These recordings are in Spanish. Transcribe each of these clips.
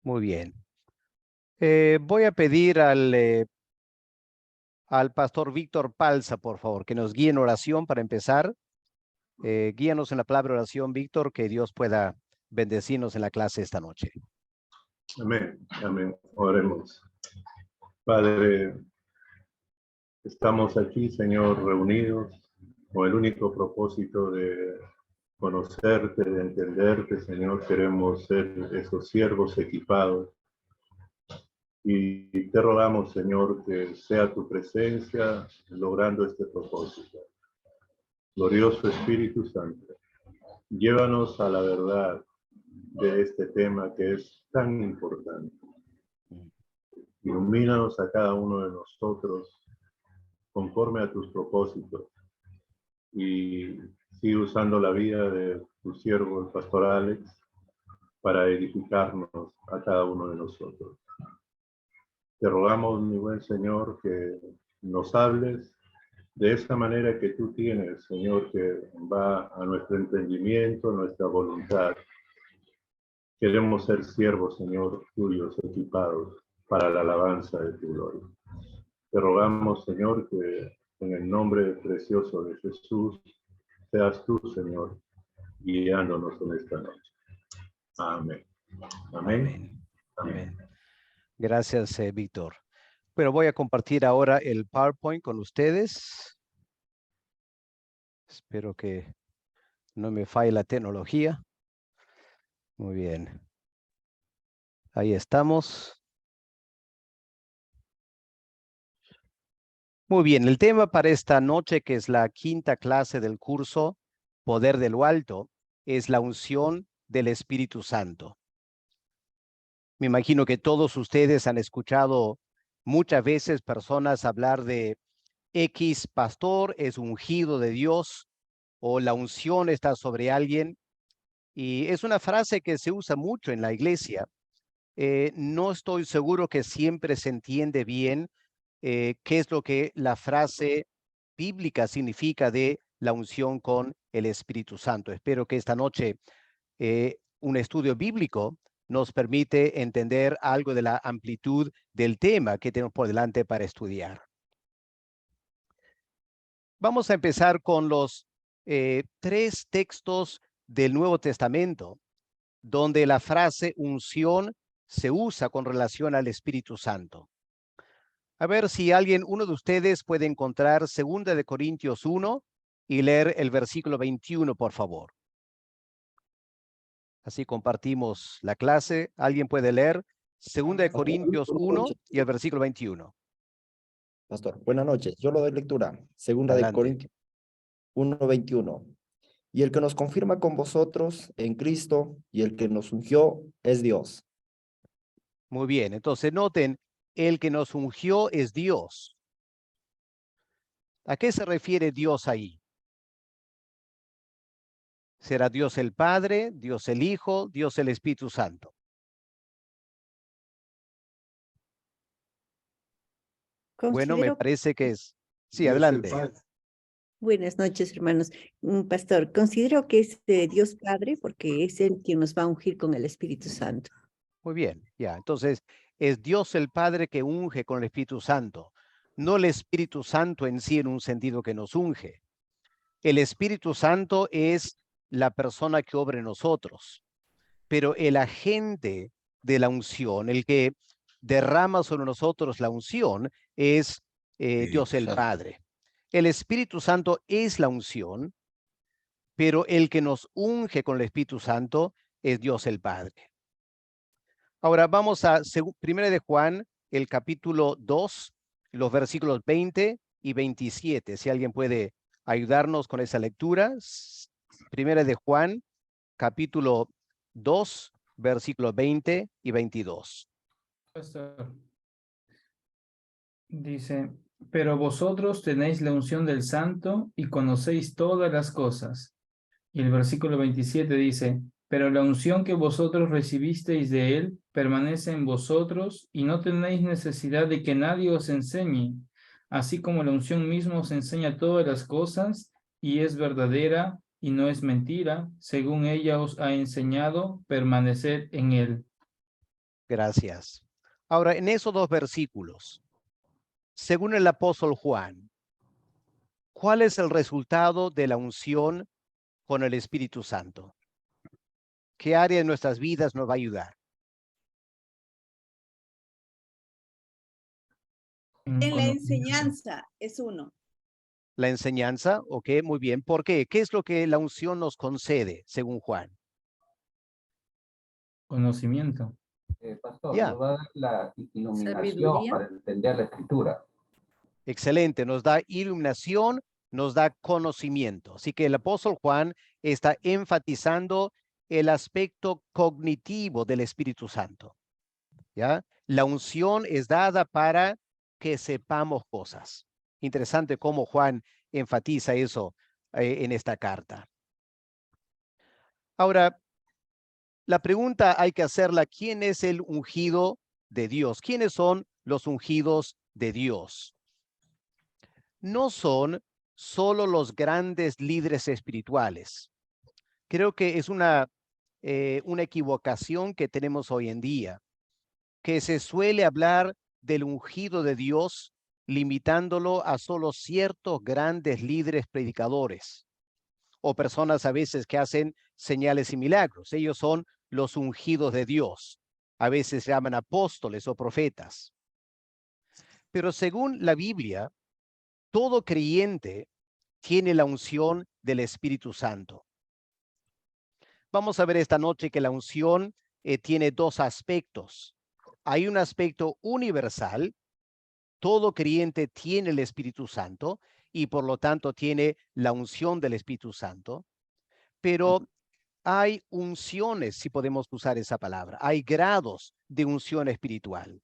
Muy bien. Voy a pedir al pastor Víctor Palza, por favor, que nos guíe en oración para empezar. Guíanos en la palabra oración, Víctor, que Dios pueda bendecirnos en la clase esta noche. Amén, amén. Oremos. Padre, estamos aquí, Señor, reunidos con el único propósito de conocerte, de entenderte, Señor. Queremos ser esos siervos equipados. Y te rogamos, Señor, que sea tu presencia logrando este propósito. Glorioso Espíritu Santo, llévanos a la verdad de este tema que es tan importante. Ilumínanos a cada uno de nosotros conforme a tus propósitos y sigue usando la vida de tu siervo, el pastor Alex, para edificarnos a cada uno de nosotros. Te rogamos, mi buen Señor, que nos hables de esa manera que tú tienes, Señor, que va a nuestro entendimiento, a nuestra voluntad. Queremos ser siervos, Señor, tuyos, equipados para la alabanza de tu gloria. Te rogamos, Señor, que en el nombre precioso de Jesús, seas tú, Señor, guiándonos en esta noche. Amén. Amén. Amén. Amén. Gracias, Víctor. Pero voy a compartir ahora el PowerPoint con ustedes. Espero que no me falle la tecnología. Muy bien. Ahí estamos. Muy bien, el tema para esta noche, que es la quinta clase del curso Poder de lo Alto, es la unción del Espíritu Santo. Me imagino que todos ustedes han escuchado muchas veces personas hablar de X pastor es ungido de Dios o la unción está sobre alguien. Y es una frase que se usa mucho en la iglesia. No estoy seguro que siempre se entiende bien qué es lo que la frase bíblica significa de la unción con el Espíritu Santo. Espero que esta noche un estudio bíblico nos permite entender algo de la amplitud del tema que tenemos por delante para estudiar. Vamos a empezar con los 3 textos del Nuevo Testamento, donde la frase unción se usa con relación al Espíritu Santo. A ver si uno de ustedes puede encontrar 2 de Corintios 1 y leer el versículo 21, por favor. Así compartimos la clase. ¿Alguien puede leer 2 de Corintios 1 y el versículo 21? Pastor, buenas noches. Yo lo doy lectura. Segunda de Adelante. Corintios 1:21. Y el que nos confirma con vosotros en Cristo y el que nos ungió es Dios. Muy bien, entonces noten, el que nos ungió es Dios. ¿A qué se refiere Dios ahí? ¿Será Dios el Padre, Dios el Hijo, Dios el Espíritu Santo? Bueno, me parece que es... Sí, Dios el adelante. Padre. Buenas noches, hermanos. Pastor, considero que es Dios Padre porque es Él quien nos va a ungir con el Espíritu Santo. Muy bien, ya. Entonces, es Dios el Padre que unge con el Espíritu Santo, no el Espíritu Santo en sí en un sentido que nos unge. El Espíritu Santo es la persona que obra en nosotros, pero el agente de la unción, el que derrama sobre nosotros la unción, es Dios el Padre. El Espíritu Santo es la unción, pero el que nos unge con el Espíritu Santo es Dios el Padre. Ahora vamos a 1 de Juan, el capítulo 2, los versículos 20 y 27. Si alguien puede ayudarnos con esa lectura. 1 de Juan, capítulo 2, versículos 20 y 22. Pastor, dice, pero vosotros tenéis la unción del Santo y conocéis todas las cosas. Y el versículo 27 dice, pero la unción que vosotros recibisteis de él permanece en vosotros y no tenéis necesidad de que nadie os enseñe, así como la unción misma os enseña todas las cosas y es verdadera y no es mentira, según ella os ha enseñado, permaneced en él. Gracias. Ahora, en esos dos versículos, según el apóstol Juan, ¿cuál es el resultado de la unción con el Espíritu Santo? ¿Qué área de nuestras vidas nos va a ayudar? Un En la conocimiento. enseñanza es uno. La enseñanza, ok, muy bien. ¿Por qué? ¿Qué es lo que la unción nos concede, según Juan? Conocimiento. Pastor, Ya. nos va a dar la iluminación Sabiduría. para entender la escritura. Excelente, nos da iluminación, nos da conocimiento. Así que el apóstol Juan está enfatizando el aspecto cognitivo del Espíritu Santo. ¿Ya? La unción es dada para que sepamos cosas. Interesante cómo Juan enfatiza eso en esta carta. Ahora, la pregunta hay que hacerla, ¿quién es el ungido de Dios? ¿Quiénes son los ungidos de Dios? No son solo los grandes líderes espirituales. Creo que es una equivocación que tenemos hoy en día, que se suele hablar del ungido de Dios limitándolo a solo ciertos grandes líderes predicadores o personas a veces que hacen señales y milagros. Ellos son los ungidos de Dios. A veces se llaman apóstoles o profetas. Pero según la Biblia, todo creyente tiene la unción del Espíritu Santo. Vamos a ver esta noche que la unción tiene dos aspectos. Hay un aspecto universal. Todo creyente tiene el Espíritu Santo y por lo tanto tiene la unción del Espíritu Santo. Pero hay unciones, si podemos usar esa palabra. Hay grados de unción espiritual.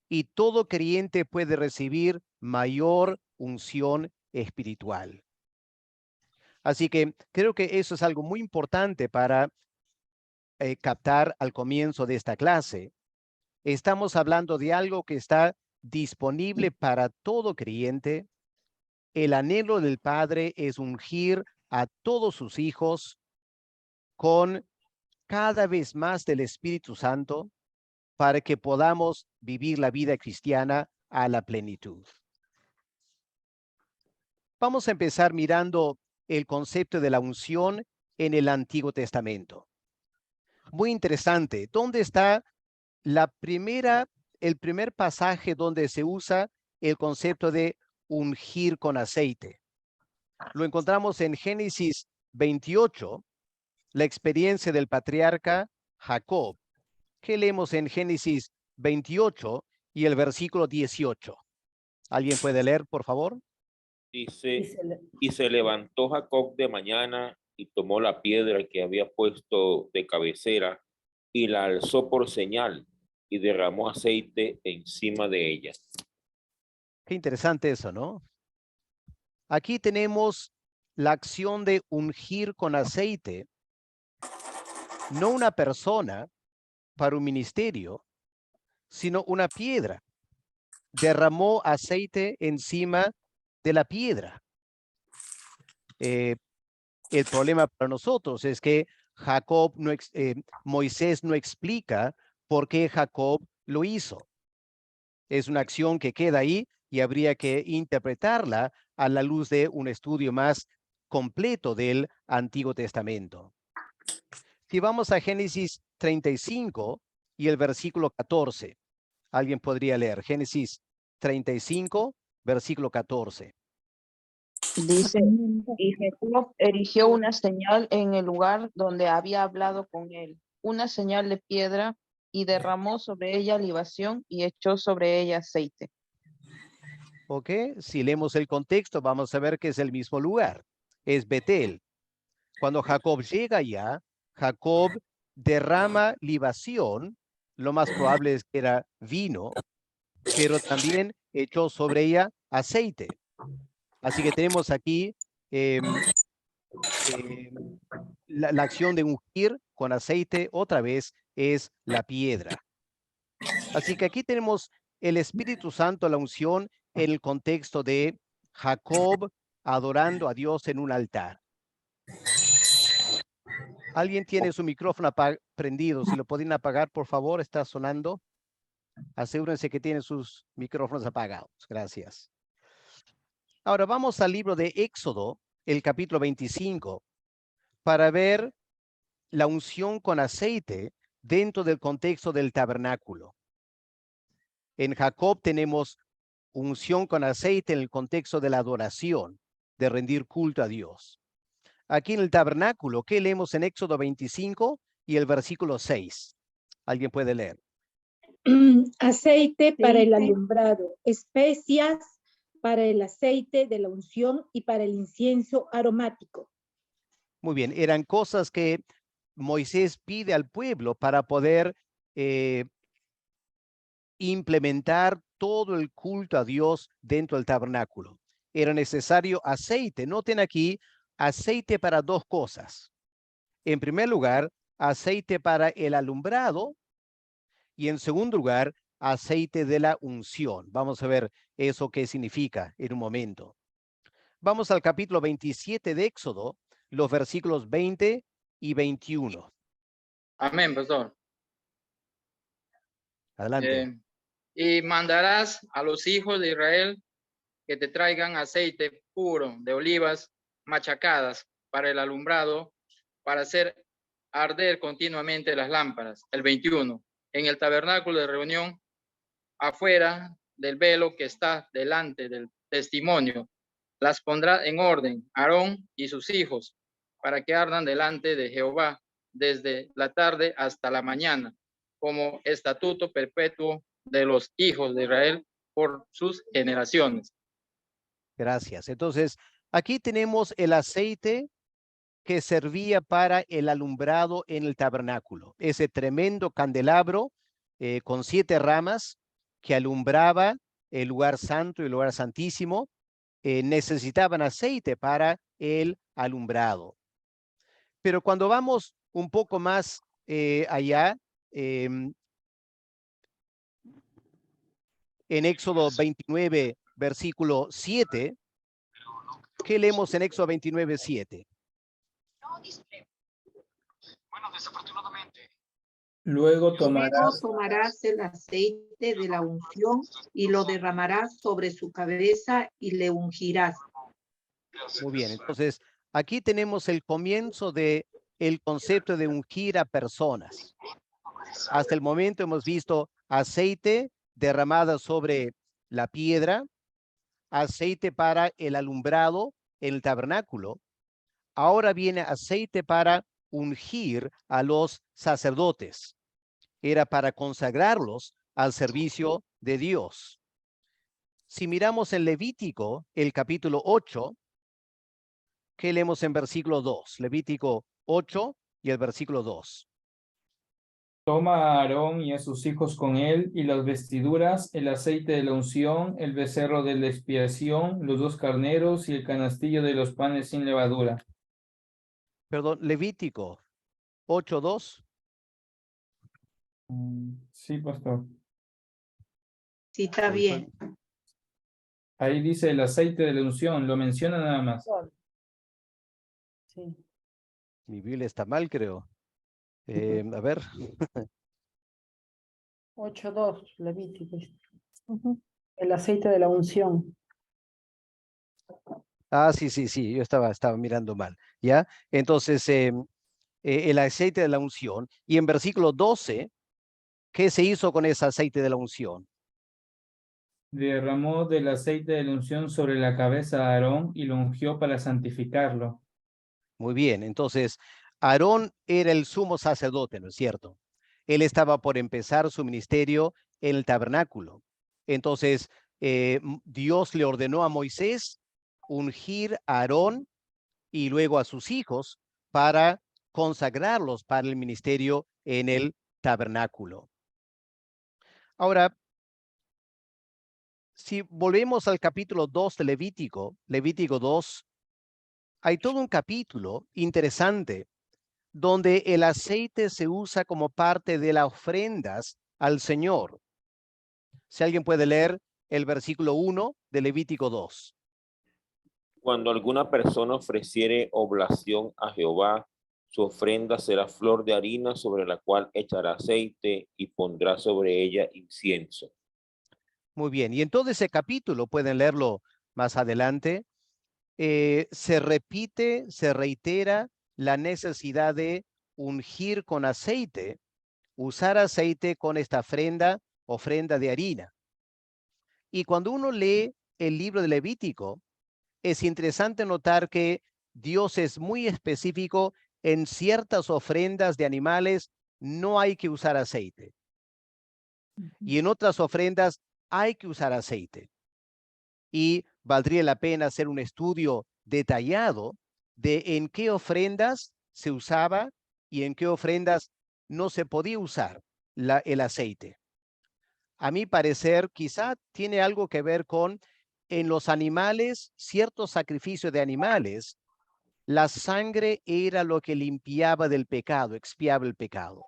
Y todo creyente puede recibir mayor unción espiritual. Así que creo que eso es algo muy importante para captar al comienzo de esta clase. Estamos hablando de algo que está disponible para todo creyente. El anhelo del Padre es ungir a todos sus hijos con cada vez más del Espíritu Santo para que podamos vivir la vida cristiana a la plenitud. Vamos a empezar mirando el concepto de la unción en el Antiguo Testamento. Muy interesante. ¿Dónde está el primer pasaje donde se usa el concepto de ungir con aceite? Lo encontramos en Génesis 28, la experiencia del patriarca Jacob. ¿Qué leemos en Génesis 28 y el versículo 18? ¿Alguien puede leer, por favor? Dice, y se levantó Jacob de mañana y tomó la piedra que había puesto de cabecera y la alzó por señal y derramó aceite encima de ella. Qué interesante eso, ¿no? Aquí tenemos la acción de ungir con aceite, no una persona para un ministerio, sino una piedra. Derramó aceite encima de la piedra. El problema para nosotros es que Moisés no explica por qué Jacob lo hizo. Es una acción que queda ahí y habría que interpretarla a la luz de un estudio más completo del Antiguo Testamento. Si vamos a Génesis 35 y el versículo 14, alguien podría leer Génesis 35, versículo 14. Dice, y Jacob erigió una señal en el lugar donde había hablado con él, una señal de piedra, y derramó sobre ella libación y echó sobre ella aceite. Ok, si leemos el contexto, vamos a ver que es el mismo lugar. Es Betel. Cuando Jacob llega allá, Jacob derrama libación, lo más probable es que era vino, pero también echó sobre ella aceite. Así que tenemos aquí la acción de ungir con aceite, otra vez es la piedra. Así que aquí tenemos el Espíritu Santo, la unción, en el contexto de Jacob adorando a Dios en un altar. Alguien tiene su micrófono prendido. Si lo pueden apagar, por favor, está sonando. Asegúrense que tienen sus micrófonos apagados. Gracias. Ahora vamos al libro de Éxodo, el capítulo 25, para ver la unción con aceite dentro del contexto del tabernáculo. En Jacob tenemos unción con aceite en el contexto de la adoración, de rendir culto a Dios. Aquí en el tabernáculo, ¿qué leemos en Éxodo 25 y el versículo 6? ¿Alguien puede leer? Aceite para el alumbrado, especias para el aceite de la unción y para el incienso aromático. Muy bien, eran cosas que Moisés pide al pueblo para poder implementar todo el culto a Dios dentro del tabernáculo. Era necesario aceite. Noten aquí, aceite para dos cosas. En primer lugar, aceite para el alumbrado y en segundo lugar, aceite de la unción. Vamos a ver eso qué significa en un momento. Vamos al capítulo 27 de Éxodo, los versículos 20 y 21. Amén, pastor. Adelante. Y mandarás a los hijos de Israel que te traigan aceite puro de olivas machacadas para el alumbrado, para hacer arder continuamente las lámparas. El 21. En el tabernáculo de reunión, afuera del velo que está delante del testimonio, las pondrá en orden Aarón y sus hijos, para que ardan delante de Jehová desde la tarde hasta la mañana, como estatuto perpetuo de los hijos de Israel por sus generaciones. Gracias. Entonces, aquí tenemos el aceite que servía para el alumbrado en el tabernáculo. Ese tremendo candelabro con 7 ramas que alumbraba el lugar santo y el lugar santísimo, necesitaban aceite para el alumbrado. Pero cuando vamos un poco más allá, en Éxodo 29, versículo 7, ¿qué leemos en Éxodo 29, 7? Luego tomarás el aceite de la unción y lo derramarás sobre su cabeza y le ungirás. Muy bien, entonces aquí tenemos el comienzo de el concepto de ungir a personas. Hasta el momento hemos visto aceite derramado sobre la piedra, aceite para el alumbrado en el tabernáculo. Ahora viene aceite para ungir a los sacerdotes. Era para consagrarlos al servicio de Dios. Si miramos en Levítico, el capítulo 8, ¿qué leemos en versículo 2? Levítico 8 y el versículo 2. Toma a Aarón y a sus hijos con él, y las vestiduras, el aceite de la unción, el becerro de la expiación, los 2 carneros y el canastillo de los panes sin levadura. Perdón, Levítico 8:2. Sí, pastor. Sí, está bien. Ahí dice el aceite de la unción, lo menciona nada más. Sí. Mi Biblia está mal, creo. A ver. 8:2, Levítico. El aceite de la unción. Ah, sí, yo estaba mirando mal, ¿ya? Entonces, el aceite de la unción. Y en versículo 12, ¿qué se hizo con ese aceite de la unción? Derramó del aceite de la unción sobre la cabeza de Aarón y lo ungió para santificarlo. Muy bien, entonces, Aarón era el sumo sacerdote, ¿no es cierto? Él estaba por empezar su ministerio en el tabernáculo. Entonces, Dios le ordenó a Moisés ungir a Aarón y luego a sus hijos para consagrarlos para el ministerio en el tabernáculo. Ahora, si volvemos al capítulo 2 de Levítico, Levítico 2, hay todo un capítulo interesante donde el aceite se usa como parte de las ofrendas al Señor. Si alguien puede leer el versículo 1 de Levítico 2. Cuando alguna persona ofreciere oblación a Jehová Su ofrenda será flor de harina sobre la cual echará aceite y pondrá sobre ella incienso. Muy bien, y en todo ese capítulo, pueden leerlo más adelante, se repite, se reitera la necesidad de ungir con aceite, usar aceite con esta ofrenda de harina. Y cuando uno lee el libro de Levítico, es interesante notar que Dios es muy específico en ciertas ofrendas de animales, no hay que usar aceite. Y en otras ofrendas hay que usar aceite. Y valdría la pena hacer un estudio detallado de en qué ofrendas se usaba y en qué ofrendas no se podía usar el aceite. A mi parecer, quizá tiene algo que ver con en los animales, ciertos sacrificios de animales, la sangre era lo que limpiaba del pecado, expiaba el pecado.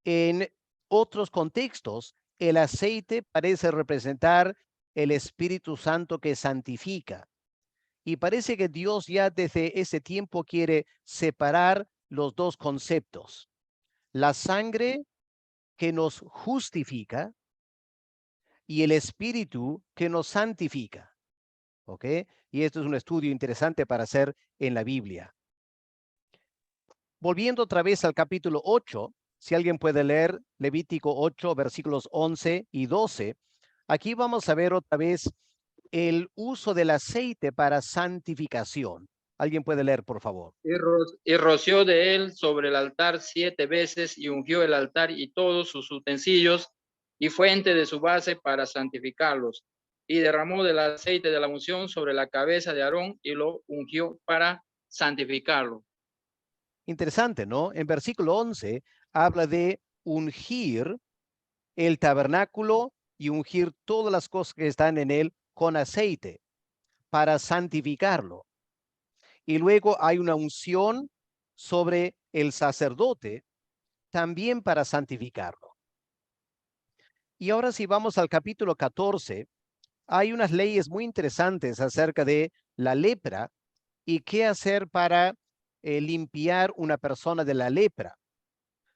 En otros contextos, el aceite parece representar el Espíritu Santo que santifica. Y parece que Dios ya desde ese tiempo quiere separar los dos conceptos. La sangre que nos justifica y el Espíritu que nos santifica. ¿Ok? Y esto es un estudio interesante para hacer en la Biblia. Volviendo otra vez al capítulo 8, si alguien puede leer Levítico 8, versículos 11 y 12, aquí vamos a ver otra vez el uso del aceite para santificación. ¿Alguien puede leer, por favor? Y roció de él sobre el altar 7 veces y ungió el altar y todos sus utensilios y fuente de su base para santificarlos. Y derramó del aceite de la unción sobre la cabeza de Aarón y lo ungió para santificarlo. Interesante, ¿no? En versículo 11 habla de ungir el tabernáculo y ungir todas las cosas que están en él con aceite para santificarlo. Y luego hay una unción sobre el sacerdote también para santificarlo. Y ahora si vamos al capítulo 14, hay unas leyes muy interesantes acerca de la lepra y qué hacer para limpiar una persona de la lepra.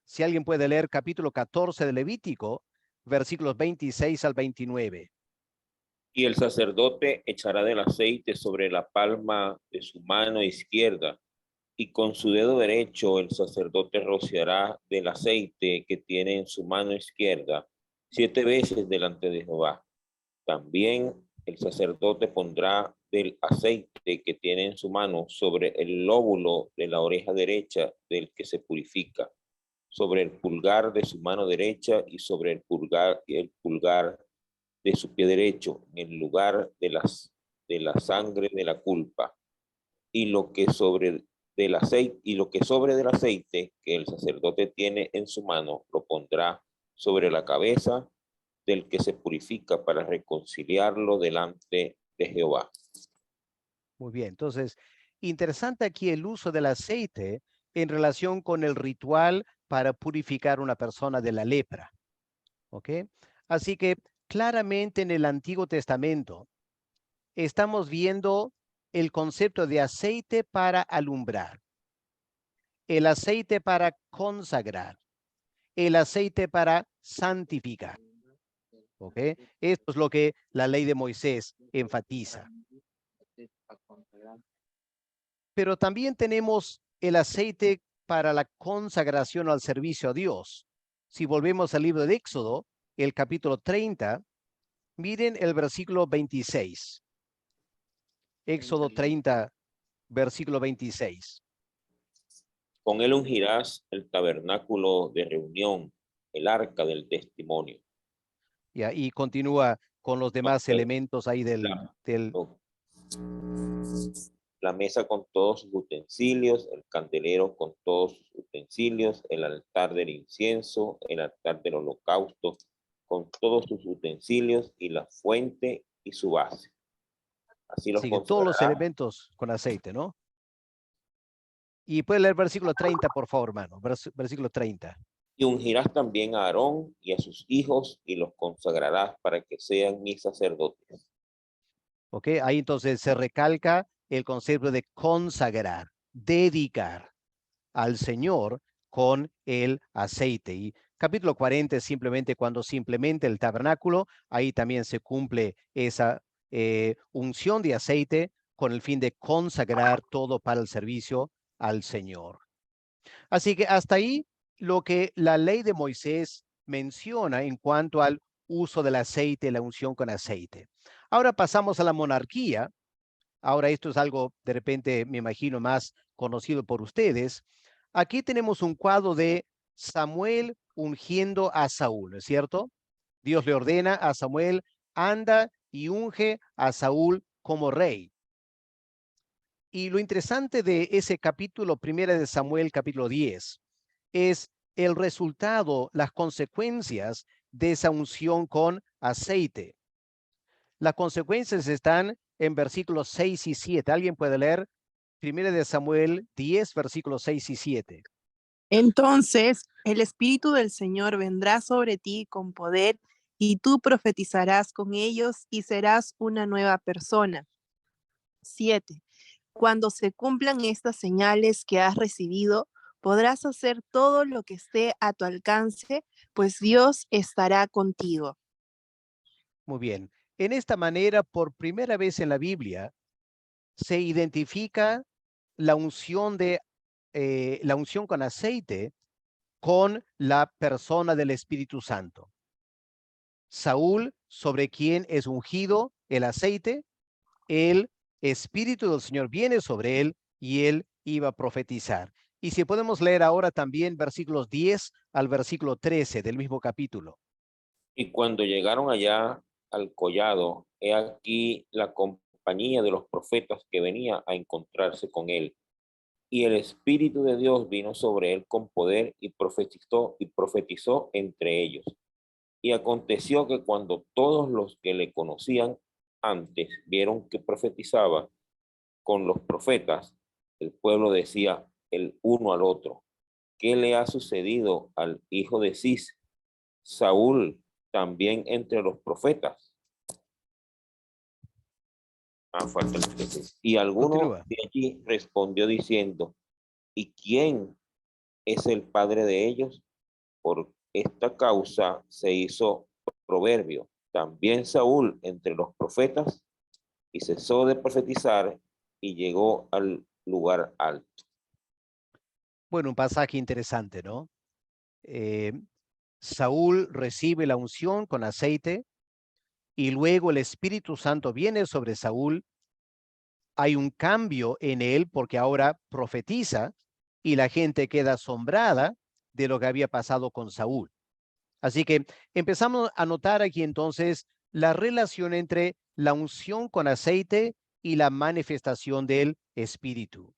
Si alguien puede leer capítulo 14 de Levítico, versículos 26 al 29. Y el sacerdote echará del aceite sobre la palma de su mano izquierda, y con su dedo derecho el sacerdote rociará del aceite que tiene en su mano izquierda 7 veces delante de Jehová. También el sacerdote pondrá del aceite que tiene en su mano sobre el lóbulo de la oreja derecha del que se purifica, sobre el pulgar de su mano derecha y sobre el pulgar de su pie derecho, en el lugar de la sangre de la culpa. Y lo que sobre del aceite que el sacerdote tiene en su mano lo pondrá sobre la cabeza del que se purifica para reconciliarlo delante de Jehová. Muy bien, entonces, interesante aquí el uso del aceite en relación con el ritual para purificar una persona de la lepra. ¿Ok? Así que claramente en el Antiguo Testamento estamos viendo el concepto de aceite para alumbrar, el aceite para consagrar, el aceite para santificar. ¿Ok? Esto es lo que la ley de Moisés enfatiza. Pero también tenemos el aceite para la consagración al servicio a Dios. Si volvemos al libro de Éxodo, el capítulo 30, miren el versículo 26. Éxodo 30, versículo 26. Con él ungirás el tabernáculo de reunión, el arca del testimonio. Y continúa con los demás elementos ahí la mesa con todos sus utensilios, el candelero con todos sus utensilios, el altar del incienso, el altar del holocausto con todos sus utensilios y la fuente y su base. Así los consagrará. Todos los elementos con aceite, ¿no? Y puede leer versículo 30, por favor, hermano. Versículo 30. Y ungirás también a Aarón y a sus hijos y los consagrarás para que sean mis sacerdotes. Ok, ahí entonces se recalca el concepto de consagrar, dedicar. al Señor con el aceite. Y capítulo 40 es simplemente cuando se implementa el tabernáculo, ahí también se cumple esa unción de aceite con el fin de consagrar todo para el servicio al Señor. Así que hasta ahí lo que la ley de Moisés menciona en cuanto al uso del aceite, la unción con aceite. Ahora pasamos a la monarquía. Ahora esto es algo de repente, me imagino, más conocido por ustedes. Aquí tenemos un cuadro de Samuel ungiendo a Saúl, ¿no es cierto? Dios le ordena a Samuel, anda y unge a Saúl como rey. Y lo interesante de ese capítulo, primera de Samuel, capítulo 10, es el resultado, las consecuencias de esa unción con aceite. Las consecuencias están en versículos 6 y 7. ¿Alguien puede leer? Primera de Samuel 10, versículos 6 y 7. Entonces el Espíritu del Señor vendrá sobre ti con poder y tú profetizarás con ellos y serás una nueva persona. 7. Cuando se cumplan estas señales que has recibido, podrás hacer todo lo que esté a tu alcance, pues Dios estará contigo. Muy bien. En esta manera, por primera vez en la Biblia, se identifica la unción la unción con aceite con la persona del Espíritu Santo. Saúl, sobre quien es ungido el aceite, el Espíritu del Señor viene sobre él y él iba a profetizar. Y si podemos leer ahora también versículos 10 al versículo 13 del mismo capítulo. Y cuando llegaron allá al collado, he aquí la compañía de los profetas que venía a encontrarse con él. Y el Espíritu de Dios vino sobre él con poder y profetizó entre ellos. Y aconteció que cuando todos los que le conocían antes vieron que profetizaba con los profetas, el pueblo decía el uno al otro: ¿qué le ha sucedido al hijo de Cis, Saúl, también entre los profetas? Falta el 13. Y alguno Continúa. de allí respondió diciendo: ¿y quién es el padre de ellos? Por esta causa se hizo proverbio. También Saúl entre los profetas, y cesó de profetizar y llegó al lugar alto. Bueno, un pasaje interesante, ¿no? Saúl recibe la unción con aceite y luego el Espíritu Santo viene sobre Saúl. Hay un cambio en él porque ahora profetiza y la gente queda asombrada de lo que había pasado con Saúl. Así que empezamos a notar aquí entonces la relación entre la unción con aceite y la manifestación del Espíritu.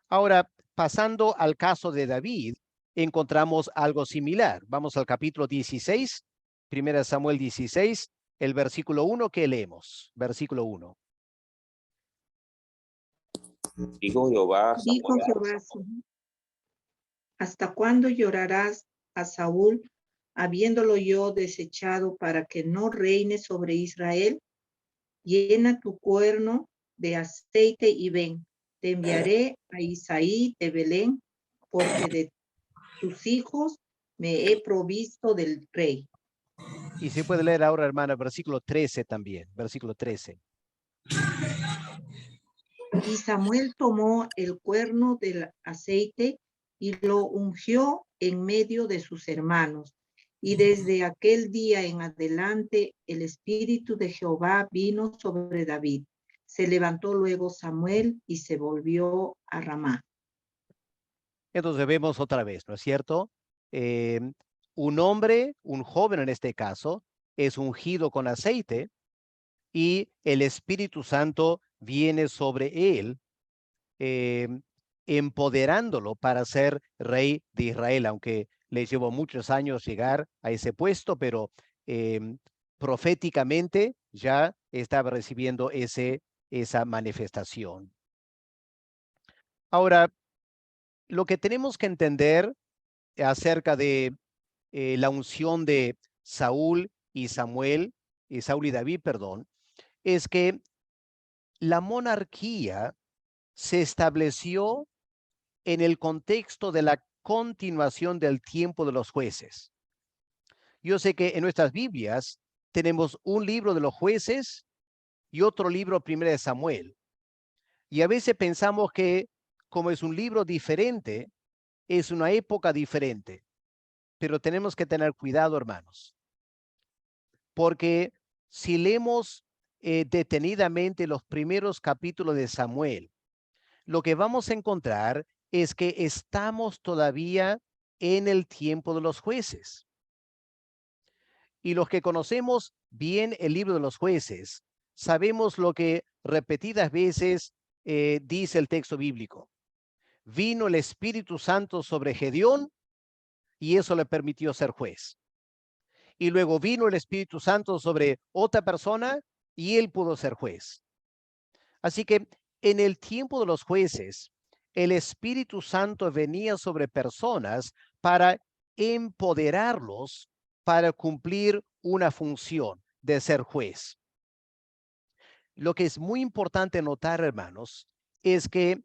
Ahora, pasando al caso de David, encontramos algo similar. Vamos al capítulo 16, 1 Samuel 16, el versículo 1 que leemos. Versículo 1. Dijo Jehová, Dijo Jehová, ¿hasta cuándo llorarás a Saúl, habiéndolo yo desechado para que no reine sobre Israel? Llena tu cuerno de aceite y ven. Te enviaré a Isaí de Belén, porque de tus hijos me he provisto del rey. Y se puede leer ahora, hermana, versículo 13 también, versículo 13. Y Samuel tomó el cuerno del aceite y lo ungió en medio de sus hermanos. Y desde aquel día en adelante el Espíritu de Jehová vino sobre David. Se levantó luego Samuel y se volvió a Ramá. Entonces vemos otra vez, ¿no es cierto? Un hombre, un joven en este caso, es ungido con aceite y el Espíritu Santo viene sobre él, empoderándolo para ser rey de Israel, aunque le llevó muchos años llegar a ese puesto, pero proféticamente ya estaba recibiendo esa manifestación. Ahora, lo que tenemos que entender acerca de la unción de Saúl y Samuel, Saúl y David, perdón, es que la monarquía se estableció en el contexto de la continuación del tiempo de los jueces. Yo sé que en nuestras Biblias tenemos un libro de los jueces y otro libro, 1 de Samuel. Y a veces pensamos que como es un libro diferente, es una época diferente. Pero tenemos que tener cuidado, hermanos. Porque si leemos detenidamente los primeros capítulos de Samuel, lo que vamos a encontrar es que estamos todavía en el tiempo de los jueces. Y los que conocemos bien el libro de los jueces, sabemos lo que repetidas veces dice el texto bíblico. Vino el Espíritu Santo sobre Gedeón y eso le permitió ser juez. Y luego vino el Espíritu Santo sobre otra persona y él pudo ser juez. Así que en el tiempo de los jueces, el Espíritu Santo venía sobre personas para empoderarlos para cumplir una función de ser juez. Lo que es muy importante notar, hermanos, es que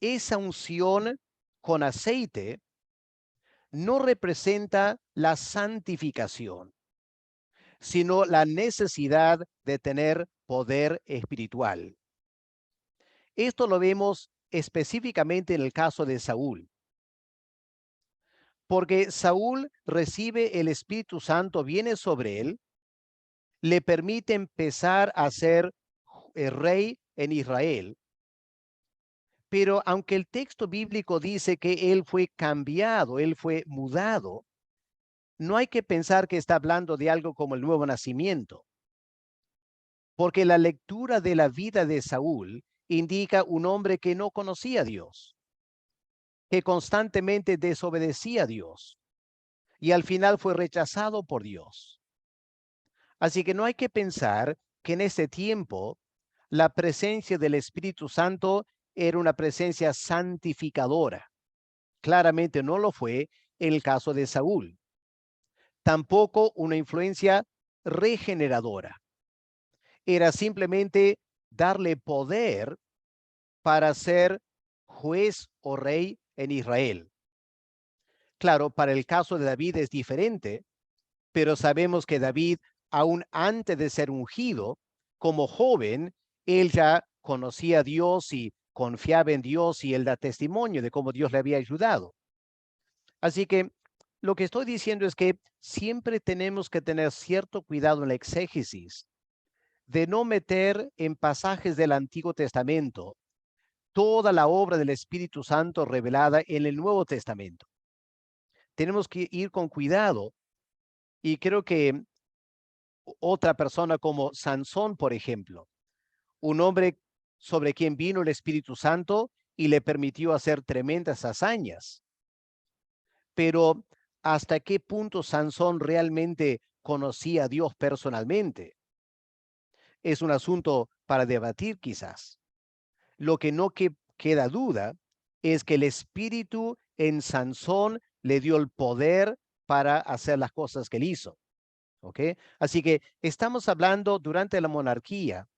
esa unción con aceite no representa la santificación, sino la necesidad de tener poder espiritual. Esto lo vemos específicamente en el caso de Saúl. Porque Saúl recibe el Espíritu Santo, viene sobre él, le permite empezar a ser rey en Israel. Pero aunque el texto bíblico dice que él fue cambiado, él fue mudado, no hay que pensar que está hablando de algo como el nuevo nacimiento. Porque la lectura de la vida de Saúl indica un hombre que no conocía a Dios, que constantemente desobedecía a Dios y al final fue rechazado por Dios. Así que no hay que pensar que en ese tiempo la presencia del Espíritu Santo era una presencia santificadora. Claramente no lo fue en el caso de Saúl. Tampoco una influencia regeneradora. Era simplemente darle poder para ser juez o rey en Israel. Claro, para el caso de David es diferente, pero sabemos que David, aún antes de ser ungido, como joven, él ya conocía a Dios y confiaba en Dios y él da testimonio de cómo Dios le había ayudado. Así que lo que estoy diciendo es que siempre tenemos que tener cierto cuidado en la exégesis de no meter en pasajes del Antiguo Testamento toda la obra del Espíritu Santo revelada en el Nuevo Testamento. Tenemos que ir con cuidado y creo que otra persona como Sansón, por ejemplo, un hombre sobre quien vino el Espíritu Santo y le permitió hacer tremendas hazañas. Pero ¿hasta qué punto Sansón realmente conocía a Dios personalmente? Es un asunto para debatir quizás. Lo que no queda duda es que el Espíritu en Sansón le dio el poder para hacer las cosas que él hizo. ¿Ok? Así que estamos hablando durante la monarquía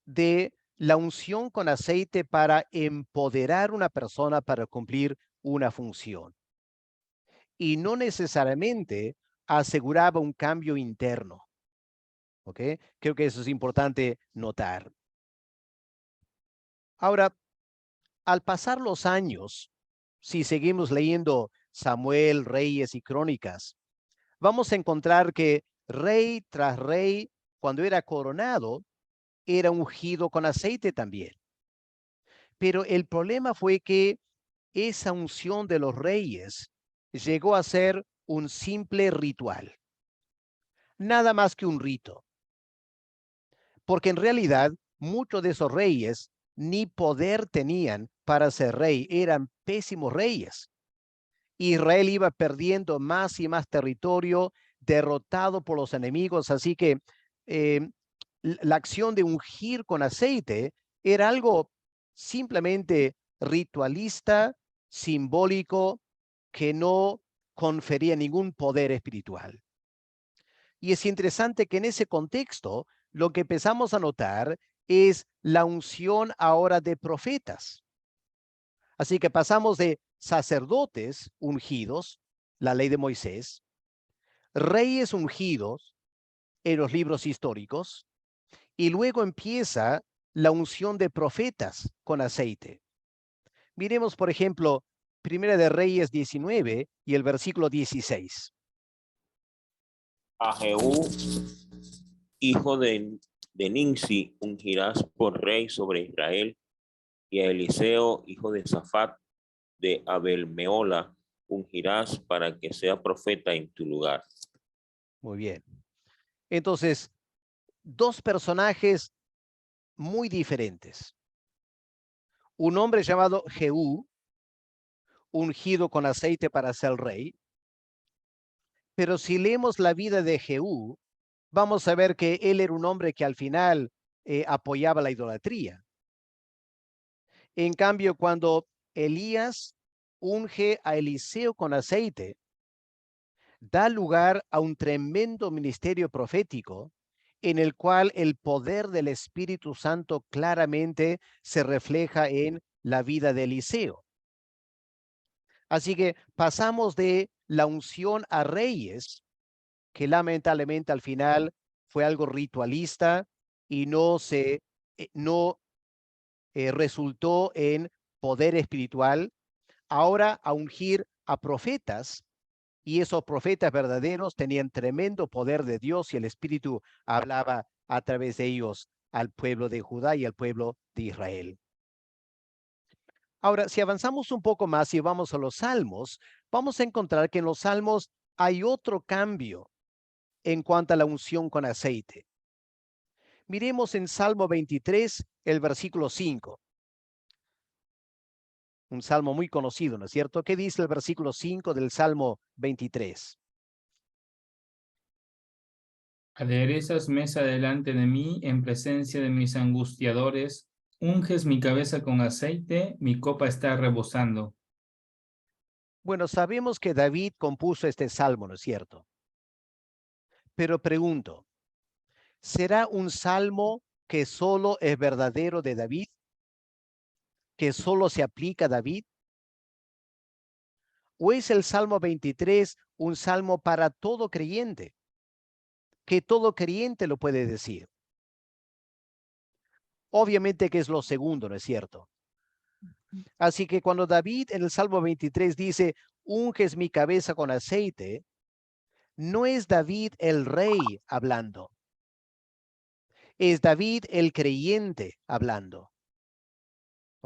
de la unción con aceite para empoderar a una persona para cumplir una función. Y no necesariamente aseguraba un cambio interno. ¿Ok? Creo que eso es importante notar. Ahora, al pasar los años, si seguimos leyendo Samuel, Reyes y Crónicas, vamos a encontrar que rey tras rey, cuando era coronado, era ungido con aceite también. Pero el problema fue que esa unción de los reyes llegó a ser un simple ritual. Nada más que un rito. Porque en realidad muchos de esos reyes ni poder tenían para ser rey, eran pésimos reyes. Israel iba perdiendo más y más territorio, derrotado por los enemigos, así que la acción de ungir con aceite era algo simplemente ritualista, simbólico, que no confería ningún poder espiritual. Y es interesante que en ese contexto lo que empezamos a notar es la unción ahora de profetas. Así que pasamos de sacerdotes ungidos, la ley de Moisés, reyes ungidos en los libros históricos, y luego empieza la unción de profetas con aceite. Miremos, por ejemplo, Primera de Reyes 19 y el versículo 16. A Jehú, hijo de Ninsi, ungirás por rey sobre Israel, y a Eliseo, hijo de Safat, de Abel-Meola, ungirás para que sea profeta en tu lugar. Muy bien. Entonces, dos personajes muy diferentes. Un hombre llamado Jehú, ungido con aceite para ser rey. Pero si leemos la vida de Jehú, vamos a ver que él era un hombre que al final apoyaba la idolatría. En cambio, cuando Elías unge a Eliseo con aceite, da lugar a un tremendo ministerio profético en el cual el poder del Espíritu Santo claramente se refleja en la vida de Eliseo. Así que pasamos de la unción a reyes, que lamentablemente al final fue algo ritualista y no resultó en poder espiritual, ahora a ungir a profetas, y esos profetas verdaderos tenían tremendo poder de Dios y el Espíritu hablaba a través de ellos al pueblo de Judá y al pueblo de Israel. Ahora, si avanzamos un poco más y vamos a los Salmos, vamos a encontrar que en los Salmos hay otro cambio en cuanto a la unción con aceite. Miremos en Salmo 23, el versículo 5. Un salmo muy conocido, ¿no es cierto? ¿Qué dice el versículo 5 del Salmo 23? Aderezas mesa delante de mí en presencia de mis angustiadores, unges mi cabeza con aceite, mi copa está rebosando. Bueno, sabemos que David compuso este salmo, ¿no es cierto? Pero pregunto, ¿será un salmo que solo es verdadero de David? ¿Que solo se aplica a David? ¿O es el Salmo 23 un salmo para todo creyente? Que todo creyente lo puede decir. Obviamente que es lo segundo, ¿no es cierto? Así que cuando David en el Salmo 23 dice, unges mi cabeza con aceite, no es David el rey hablando. Es David el creyente hablando.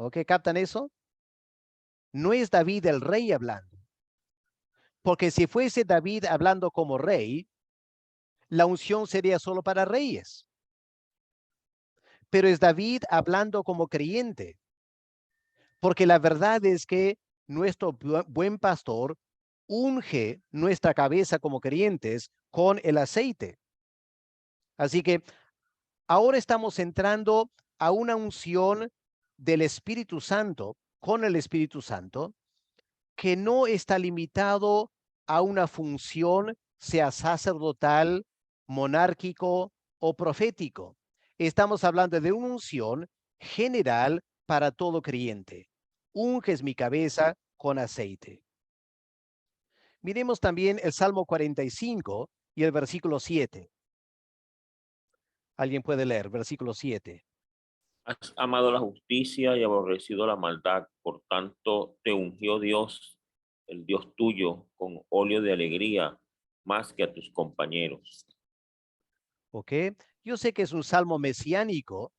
¿Ok? ¿Captan eso? No es David el rey hablando. Porque si fuese David hablando como rey, la unción sería solo para reyes. Pero es David hablando como creyente. Porque la verdad es que nuestro buen pastor unge nuestra cabeza como creyentes con el aceite. Así que ahora estamos entrando a una unción del Espíritu Santo, con el Espíritu Santo, que no está limitado a una función, sea sacerdotal, monárquico o profético. Estamos hablando de una unción general para todo creyente. Unges mi cabeza con aceite. Miremos también el Salmo 45 y el versículo 7. ¿Alguien puede leer? Versículo 7. Has amado la justicia y aborrecido la maldad, por tanto te ungió Dios, el Dios tuyo, con óleo de alegría, más que a tus compañeros. ¿Ok? Yo sé que es un salmo mesiánico,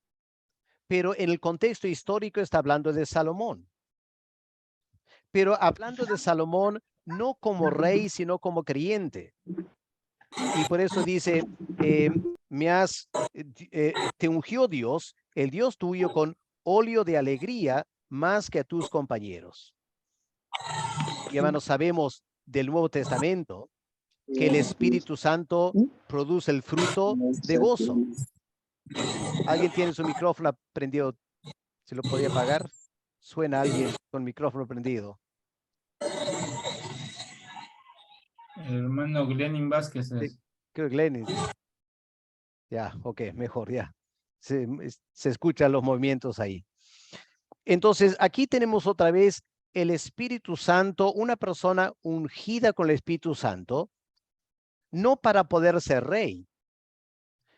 pero en el contexto histórico está hablando de Salomón. Pero hablando de Salomón, no como rey, sino como creyente. Y por eso dice, te ungió Dios, el Dios tuyo, con óleo de alegría más que a tus compañeros. Y hermanos, sabemos del Nuevo Testamento que el Espíritu Santo produce el fruto de gozo. ¿Alguien tiene su micrófono prendido? ¿Se lo podía apagar? Suena alguien con micrófono prendido. El hermano Glenin Vázquez. Creo que Lenin. Ya, ok, mejor, ya. Se escuchan los movimientos ahí. Entonces, aquí tenemos otra vez el Espíritu Santo, una persona ungida con el Espíritu Santo, no para poder ser rey,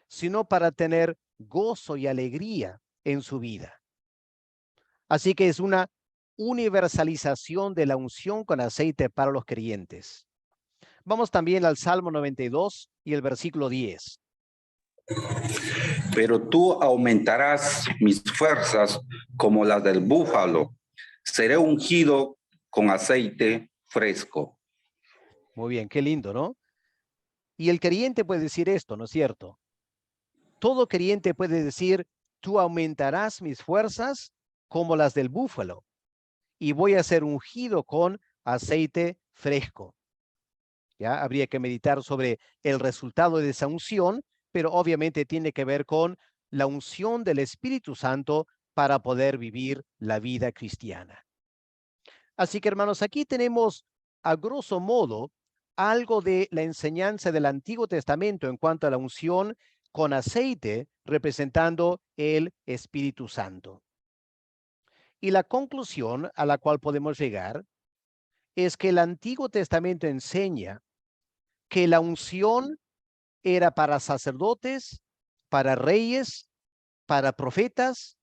sino para tener gozo y alegría en su vida. Así que es una universalización de la unción con aceite para los creyentes. Vamos también al Salmo 92 y el versículo 10. Pero tú aumentarás mis fuerzas como las del búfalo. Seré ungido con aceite fresco. Muy bien, qué lindo, ¿no? Y el creyente puede decir esto, ¿no es cierto? Todo creyente puede decir, tú aumentarás mis fuerzas como las del búfalo y voy a ser ungido con aceite fresco. Ya habría que meditar sobre el resultado de esa unción, pero obviamente tiene que ver con la unción del Espíritu Santo para poder vivir la vida cristiana. Así que, hermanos, aquí tenemos a grosso modo algo de la enseñanza del Antiguo Testamento en cuanto a la unción con aceite representando el Espíritu Santo. Y la conclusión a la cual podemos llegar es que el Antiguo Testamento enseña que la unción era para sacerdotes, para reyes, para profetas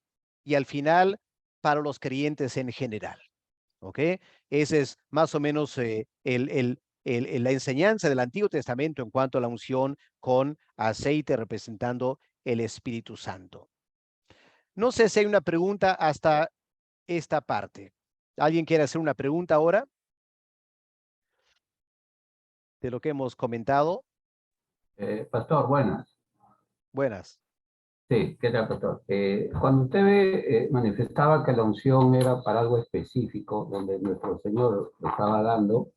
y al final para los creyentes en general. ¿Ok? Esa es más o menos la enseñanza del Antiguo Testamento en cuanto a la unción con aceite representando el Espíritu Santo. No sé si hay una pregunta hasta esta parte. ¿Alguien quiere hacer una pregunta ahora? De lo que hemos comentado. Pastor, buenas. Buenas. Sí, ¿qué tal, pastor? Cuando usted manifestaba que la unción era para algo específico, donde nuestro Señor lo estaba dando,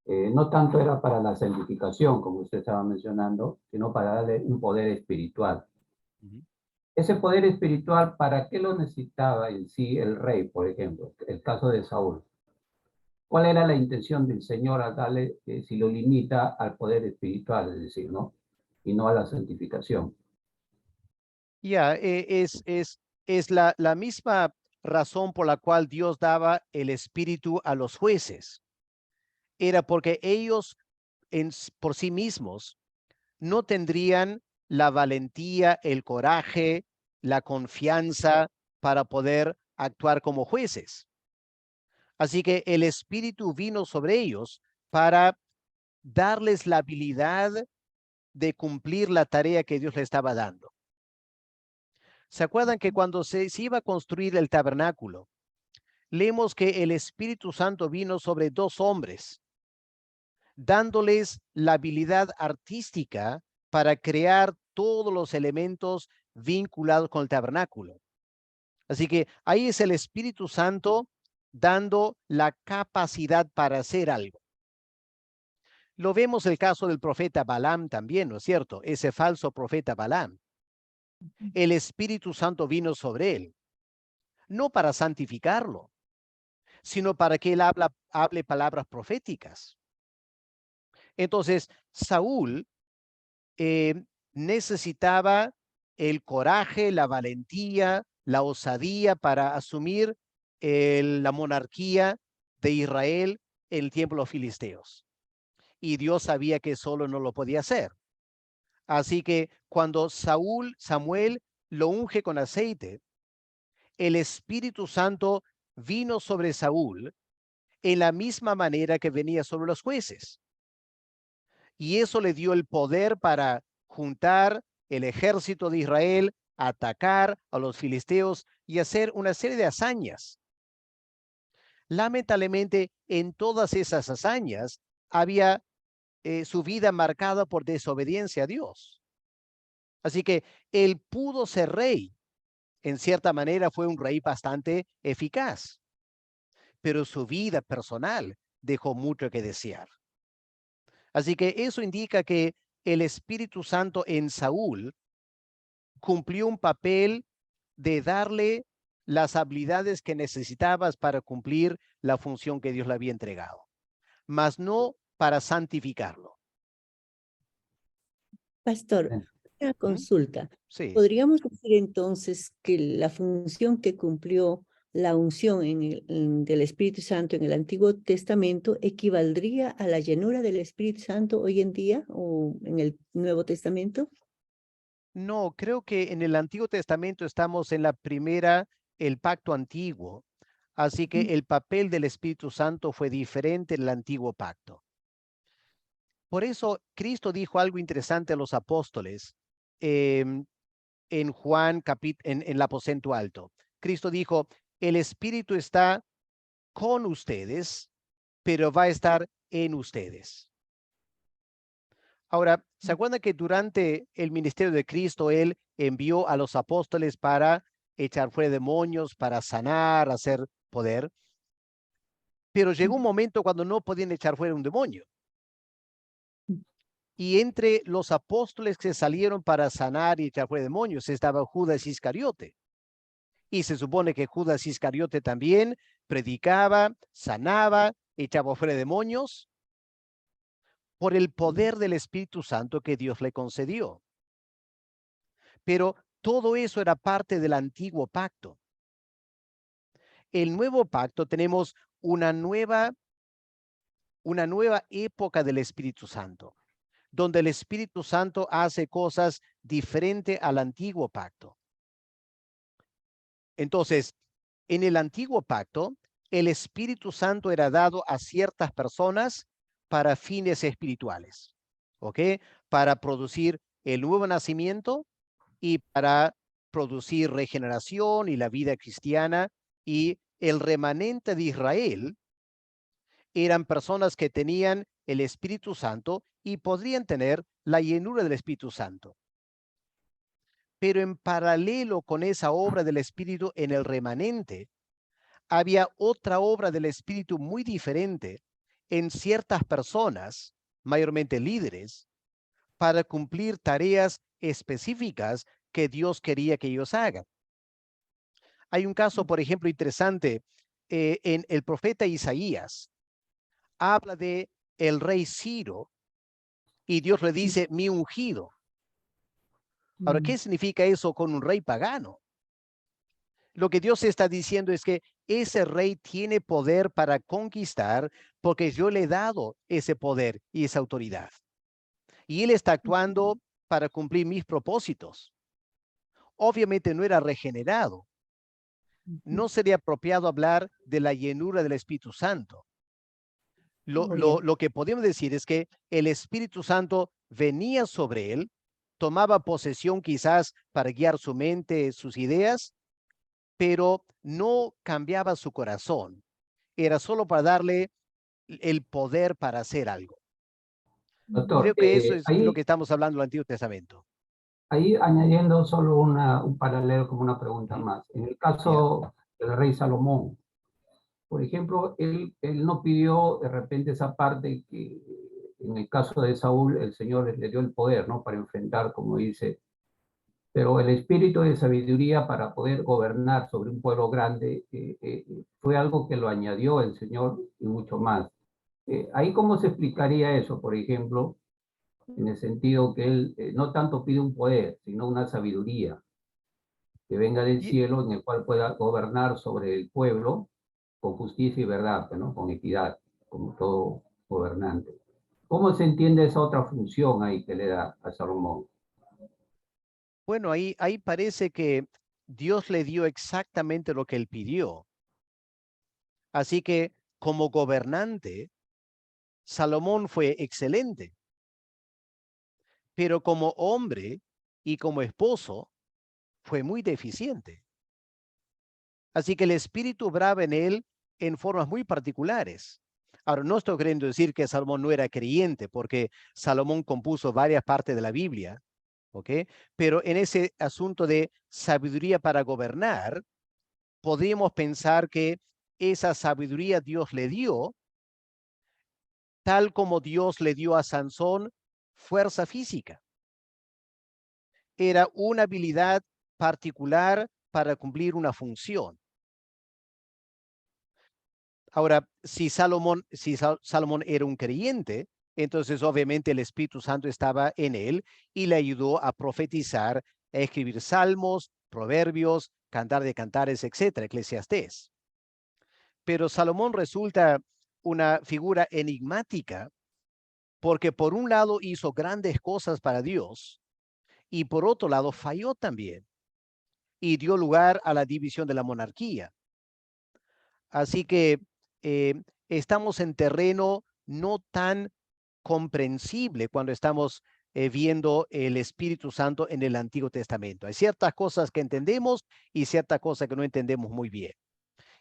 no tanto era para la santificación, como usted estaba mencionando, sino para darle un poder espiritual. Ese poder espiritual, ¿para qué lo necesitaba en sí el rey, por ejemplo? El caso de Saúl. ¿Cuál era la intención del Señor al darle, si lo limita al poder espiritual, es decir, ¿no? Y no a la santificación? Ya, es la misma razón por la cual Dios daba el Espíritu a los jueces. Era porque ellos por sí mismos no tendrían la valentía, el coraje, la confianza para poder actuar como jueces. Así que el Espíritu vino sobre ellos para darles la habilidad de cumplir la tarea que Dios les estaba dando. ¿Se acuerdan que cuando se iba a construir el tabernáculo, leemos que el Espíritu Santo vino sobre 2 hombres, dándoles la habilidad artística para crear todos los elementos vinculados con el tabernáculo? Así que ahí es el Espíritu Santo dando la capacidad para hacer algo. Lo vemos el caso del profeta Balaam también, ¿no es cierto? Ese falso profeta Balaam. El Espíritu Santo vino sobre él, no para santificarlo, sino para que él hable palabras proféticas. Entonces, Saúl necesitaba el coraje, la valentía, la osadía para asumir la monarquía de Israel en el tiempo de los filisteos. Y Dios sabía que solo no lo podía hacer. Así que cuando Samuel lo unge con aceite, el Espíritu Santo vino sobre Saúl en la misma manera que venía sobre los jueces. Y eso le dio el poder para juntar el ejército de Israel, atacar a los filisteos y hacer una serie de hazañas. Lamentablemente, en todas esas hazañas había su vida marcada por desobediencia a Dios. Así que él pudo ser rey. En cierta manera fue un rey bastante eficaz, pero su vida personal dejó mucho que desear. Así que eso indica que el Espíritu Santo en Saúl cumplió un papel de darle las habilidades que necesitabas para cumplir la función que Dios le había entregado, mas no para santificarlo. Pastor, una consulta. Sí. ¿Podríamos decir entonces que la función que cumplió la unción del Espíritu Santo en el Antiguo Testamento equivaldría a la llenura del Espíritu Santo hoy en día o en el Nuevo Testamento? No, creo que en el Antiguo Testamento estamos en la primera, el pacto antiguo. Así que el papel del Espíritu Santo fue diferente en el antiguo pacto. Por eso Cristo dijo algo interesante a los apóstoles en Juan, en el aposento alto. Cristo dijo, el Espíritu está con ustedes, pero va a estar en ustedes. Ahora, ¿se acuerdan que durante el ministerio de Cristo, Él envió a los apóstoles para echar fuera demonios, para sanar, hacer poder? Pero llegó un momento cuando no podían echar fuera un demonio. Y entre los apóstoles que salieron para sanar y echar fuera demonios estaba Judas Iscariote. Y se supone que Judas Iscariote también predicaba, sanaba, echaba fuera demonios por el poder del Espíritu Santo que Dios le concedió. Pero todo eso era parte del antiguo pacto. El nuevo pacto tenemos una nueva época del Espíritu Santo, donde el Espíritu Santo hace cosas diferentes al antiguo pacto. Entonces, en el antiguo pacto, el Espíritu Santo era dado a ciertas personas para fines espirituales, ¿ok? Para producir el nuevo nacimiento y para producir regeneración y la vida cristiana, y el remanente de Israel eran personas que tenían el Espíritu Santo y podrían tener la llenura del Espíritu Santo. Pero en paralelo con esa obra del Espíritu en el remanente, había otra obra del Espíritu muy diferente en ciertas personas, mayormente líderes, para cumplir tareas específicas que Dios quería que ellos hagan. Hay un caso, por ejemplo, interesante en el profeta Isaías. Habla de el rey Ciro y Dios le dice, mi ungido. Ahora, ¿qué significa eso con un rey pagano? Lo que Dios está diciendo es que ese rey tiene poder para conquistar porque yo le he dado ese poder y esa autoridad. Y él está actuando para cumplir mis propósitos. Obviamente no era regenerado. No sería apropiado hablar de la llenura del Espíritu Santo. Lo que podemos decir es que el Espíritu Santo venía sobre él, tomaba posesión quizás para guiar su mente, sus ideas, pero no cambiaba su corazón. Era solo para darle el poder para hacer algo. Doctor, creo que eso es ahí, lo que estamos hablando del Antiguo Testamento. Ahí añadiendo solo un paralelo como una pregunta más. En el caso del rey Salomón, por ejemplo, él no pidió de repente esa parte que en el caso de Saúl el Señor le dio el poder, ¿no? Para enfrentar, como dice, pero el espíritu de sabiduría para poder gobernar sobre un pueblo grande fue algo que lo añadió el Señor y mucho más. Ahí, ¿cómo se explicaría eso, por ejemplo, en el sentido que él no tanto pide un poder, sino una sabiduría que venga del cielo en el cual pueda gobernar sobre el pueblo con justicia y verdad, ¿no? Con equidad, como todo gobernante? ¿Cómo se entiende esa otra función ahí que le da a Salomón? Bueno, ahí parece que Dios le dio exactamente lo que él pidió. Así que como gobernante, Salomón fue excelente. Pero como hombre y como esposo, fue muy deficiente. Así que el Espíritu obraba en él en formas muy particulares. Ahora, no estoy queriendo decir que Salomón no era creyente, porque Salomón compuso varias partes de la Biblia, ¿ok? Pero en ese asunto de sabiduría para gobernar, podríamos pensar que esa sabiduría Dios le dio, tal como Dios le dio a Sansón fuerza física. Era una habilidad particular para cumplir una función. Ahora, si Salomón era un creyente, entonces obviamente el Espíritu Santo estaba en él y le ayudó a profetizar, a escribir salmos, proverbios, Cantar de Cantares, etcétera, Eclesiastés. Pero Salomón resulta una figura enigmática porque por un lado hizo grandes cosas para Dios y por otro lado falló también y dio lugar a la división de la monarquía. Así que estamos en terreno no tan comprensible cuando estamos viendo el Espíritu Santo en el Antiguo Testamento. Hay ciertas cosas que entendemos y ciertas cosas que no entendemos muy bien.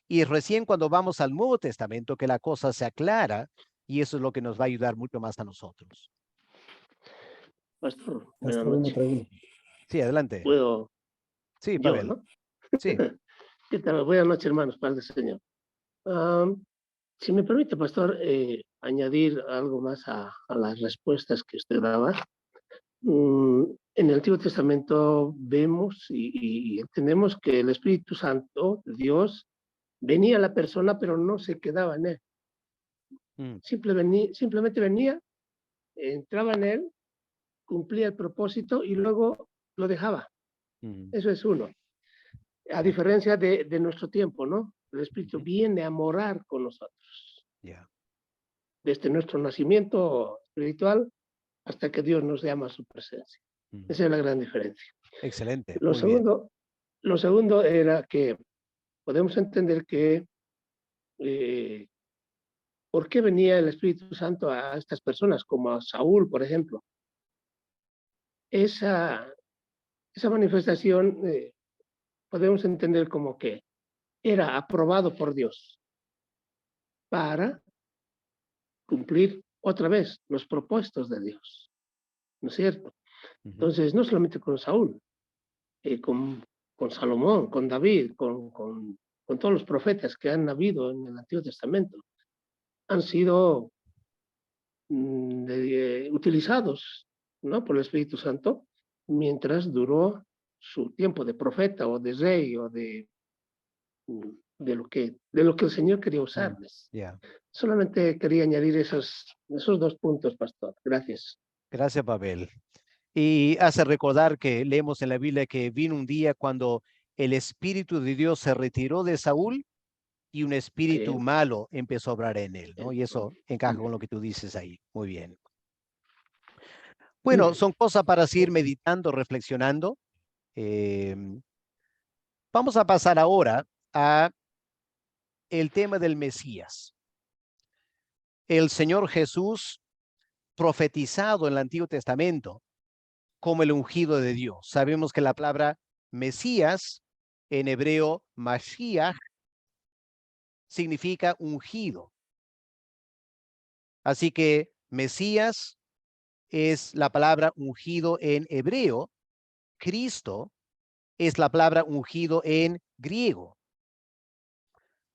Y recién cuando vamos al Nuevo Testamento que la cosa se aclara y eso es lo que nos va a ayudar mucho más a nosotros. Pastor, buenas noches. Sí, adelante. ¿Puedo? Sí, Yo, Pavel. ¿no? Sí. ¿Qué tal? Buenas noches, hermanos, paz del Señor. Si me permite, pastor, añadir algo más a las respuestas que usted daba. En el Antiguo Testamento vemos y entendemos que el Espíritu Santo, Dios, venía a la persona, pero no se quedaba en él. Simplemente venía, entraba en él, cumplía el propósito y luego lo dejaba. Eso es uno. A diferencia de nuestro tiempo, ¿no? El Espíritu viene a morar con nosotros. Desde nuestro nacimiento espiritual hasta que Dios nos llama a su presencia. Esa es la gran diferencia. Excelente. Lo segundo era que podemos entender que ¿por qué venía el Espíritu Santo a estas personas, como a Saúl, por ejemplo? Esa manifestación podemos entender como que era aprobado por Dios para cumplir otra vez los propósitos de Dios, ¿no es cierto? Entonces, no solamente con Saúl, con Salomón, con David, con todos los profetas que han habido en el Antiguo Testamento, han sido utilizados, ¿no?, por el Espíritu Santo mientras duró su tiempo de profeta o de rey o de lo que el Señor quería usarles. Solamente quería añadir esos 2 puntos, pastor. Gracias. Gracias, Pavel. Y hace recordar que leemos en la Biblia que vino un día cuando el Espíritu de Dios se retiró de Saúl y un espíritu malo empezó a obrar en él, ¿no? Y eso encaja con lo que tú dices ahí. Muy bien. Bueno, son cosas para seguir meditando, reflexionando. Vamos a pasar ahora a el tema del Mesías. El Señor Jesús profetizado en el Antiguo Testamento como el ungido de Dios. Sabemos que la palabra Mesías en hebreo Mashiach significa ungido. Así que Mesías es la palabra ungido en hebreo. Cristo es la palabra ungido en griego.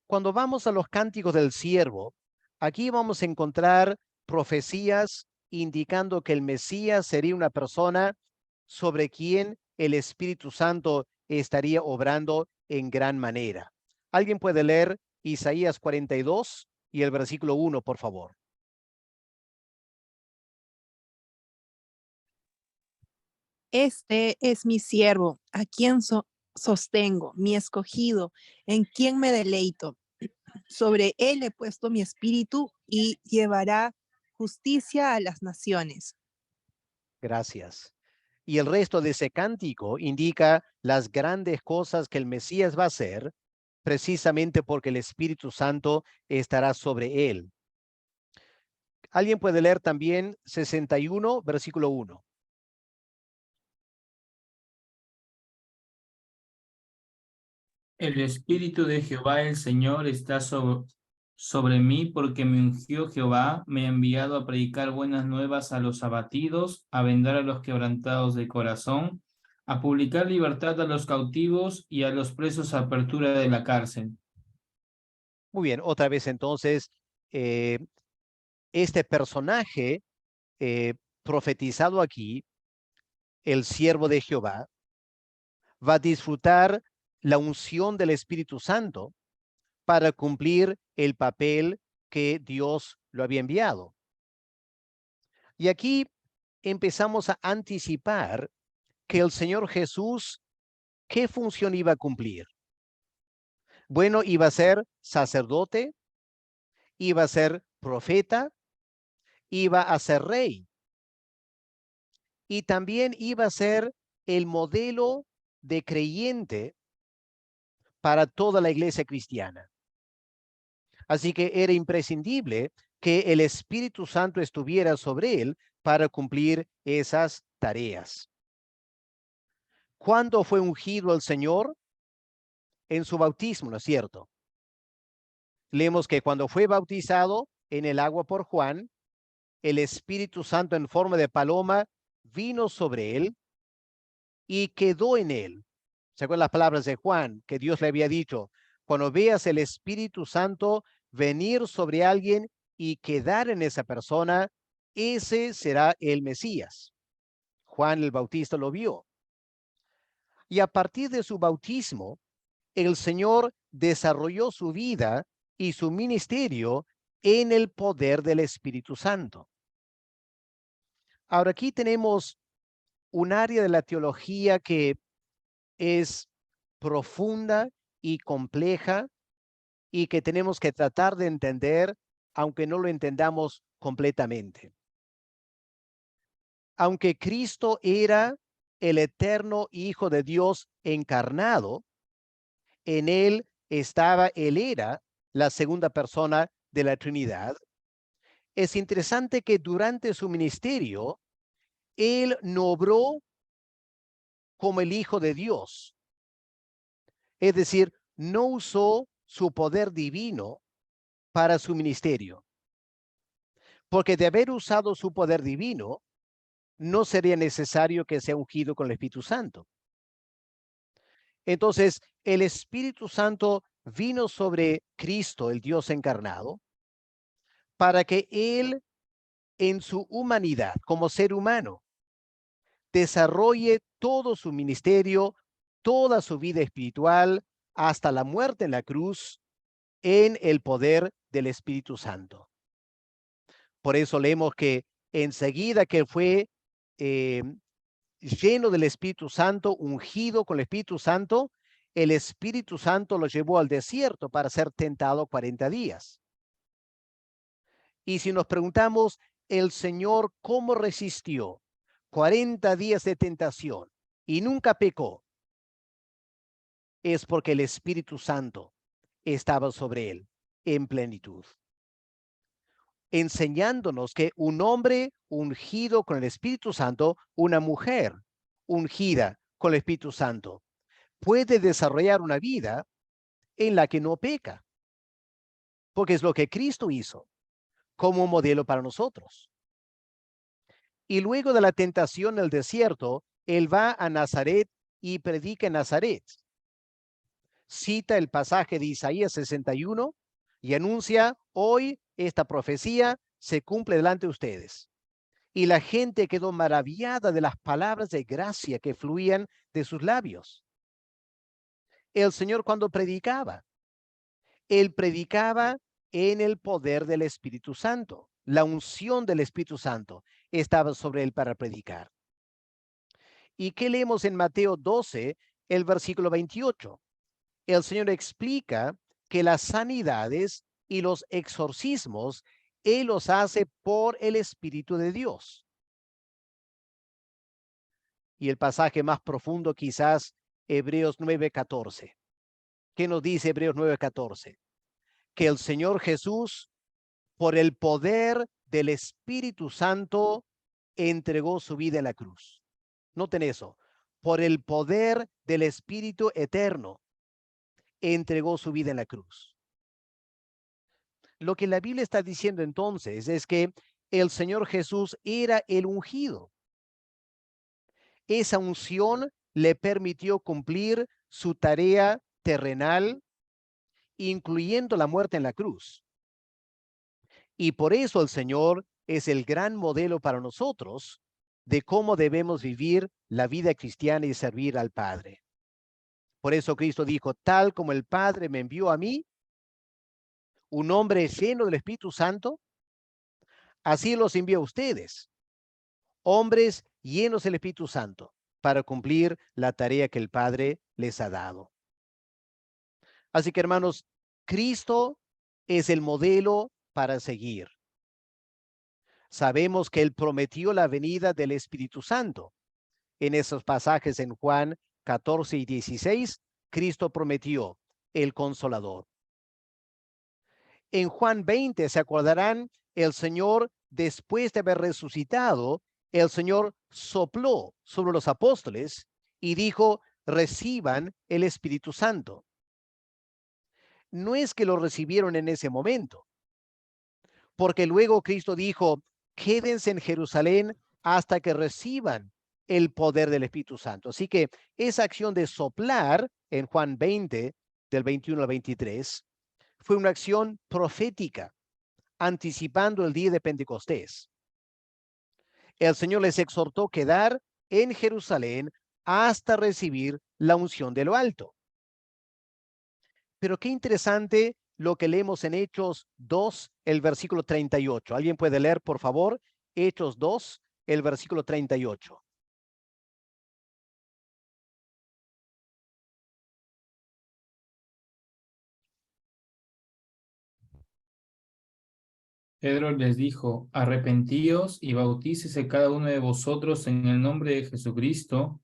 Cuando vamos a los cánticos del siervo, aquí vamos a encontrar profecías indicando que el Mesías sería una persona sobre quien el Espíritu Santo estaría obrando en gran manera. ¿Alguien puede leer Isaías 42 y el versículo 1, por favor? Este es mi siervo, a quien sostengo, mi escogido, en quien me deleito. Sobre él he puesto mi espíritu y llevará justicia a las naciones. Gracias. Y el resto de ese cántico indica las grandes cosas que el Mesías va a hacer, precisamente porque el Espíritu Santo estará sobre él. ¿Alguien puede leer también 61, versículo 1? El Espíritu de Jehová el Señor está sobre mí, porque me ungió Jehová, me ha enviado a predicar buenas nuevas a los abatidos, a vendar a los quebrantados de corazón, a publicar libertad a los cautivos y a los presos apertura de la cárcel. Muy bien, otra vez entonces, este personaje profetizado aquí, el siervo de Jehová, va a disfrutar la unción del Espíritu Santo para cumplir el papel que Dios lo había enviado. Y aquí empezamos a anticipar que el Señor Jesús ¿qué función iba a cumplir? Bueno, iba a ser sacerdote, iba a ser profeta, iba a ser rey. Y también iba a ser el modelo de creyente para toda la iglesia cristiana. Así que era imprescindible que el Espíritu Santo estuviera sobre él para cumplir esas tareas. ¿Cuándo fue ungido el Señor? En su bautismo, ¿no es cierto? Leemos que cuando fue bautizado en el agua por Juan, el Espíritu Santo en forma de paloma vino sobre él y quedó en él. Según las palabras de Juan, que Dios le había dicho, cuando veas el Espíritu Santo venir sobre alguien y quedar en esa persona, ese será el Mesías. Juan el Bautista lo vio. Y a partir de su bautismo, el Señor desarrolló su vida y su ministerio en el poder del Espíritu Santo. Ahora aquí tenemos un área de la teología que es profunda y compleja y que tenemos que tratar de entender, aunque no lo entendamos completamente. Aunque Cristo era el eterno Hijo de Dios encarnado, en él él era la segunda persona de la Trinidad. Es interesante que durante su ministerio, él no obró como el Hijo de Dios. Es decir, no usó su poder divino para su ministerio. Porque de haber usado su poder divino, no sería necesario que sea ungido con el Espíritu Santo. Entonces, el Espíritu Santo vino sobre Cristo, el Dios encarnado, para que él, en su humanidad, como ser humano, desarrolle todo su ministerio, toda su vida espiritual, hasta la muerte en la cruz, en el poder del Espíritu Santo. Por eso leemos que enseguida que fue lleno del Espíritu Santo, ungido con el Espíritu Santo, el Espíritu Santo lo llevó al desierto para ser tentado 40 días. Y si nos preguntamos, el Señor, ¿cómo resistió 40 días de tentación y nunca pecó? Es porque el Espíritu Santo estaba sobre él en plenitud, enseñándonos que un hombre ungido con el Espíritu Santo, una mujer ungida con el Espíritu Santo, puede desarrollar una vida en la que no peca, porque es lo que Cristo hizo como modelo para nosotros. Y luego de la tentación en el desierto, él va a Nazaret y predica en Nazaret. Cita el pasaje de Isaías 61 y anuncia: hoy esta profecía se cumple delante de ustedes. Y la gente quedó maravillada de las palabras de gracia que fluían de sus labios. El Señor, cuando predicaba, él predicaba en el poder del Espíritu Santo. La unción del Espíritu Santo estaba sobre él para predicar. ¿Y qué leemos en Mateo 12, el versículo 28? El Señor explica que las sanidades y los exorcismos él los hace por el Espíritu de Dios. Y el pasaje más profundo, quizás, Hebreos 9:14. ¿Qué nos dice Hebreos 9:14? Que el Señor Jesús, por el poder del Espíritu Santo, entregó su vida en la cruz. Noten eso. Por el poder del Espíritu eterno, entregó su vida en la cruz. Lo que la Biblia está diciendo entonces es que el Señor Jesús era el ungido. Esa unción le permitió cumplir su tarea terrenal, incluyendo la muerte en la cruz. Y por eso el Señor es el gran modelo para nosotros de cómo debemos vivir la vida cristiana y servir al Padre. Por eso Cristo dijo: tal como el Padre me envió a mí, un hombre lleno del Espíritu Santo, así los envío a ustedes, hombres llenos del Espíritu Santo. para cumplir la tarea que el Padre les ha dado. Así que, hermanos, Cristo es el modelo para seguir. Sabemos que Él prometió la venida del Espíritu Santo. En esos pasajes en Juan 14 y 16, Cristo prometió el Consolador. En Juan 20, ¿se acordarán? El Señor, después de haber resucitado, el Señor sopló sobre los apóstoles y dijo, reciban el Espíritu Santo. No es que lo recibieron en ese momento, porque luego Cristo dijo, quédense en Jerusalén hasta que reciban el poder del Espíritu Santo. Así que esa acción de soplar en Juan 20, del 21 al 23, fue una acción profética, anticipando el día de Pentecostés. El Señor les exhortó quedar en Jerusalén hasta recibir la unción de lo alto. Pero qué interesante lo que leemos en Hechos 2, el versículo 38. ¿Alguien puede leer, por favor? Hechos 2, el versículo 38. Pedro les dijo, arrepentíos y bautícese cada uno de vosotros en el nombre de Jesucristo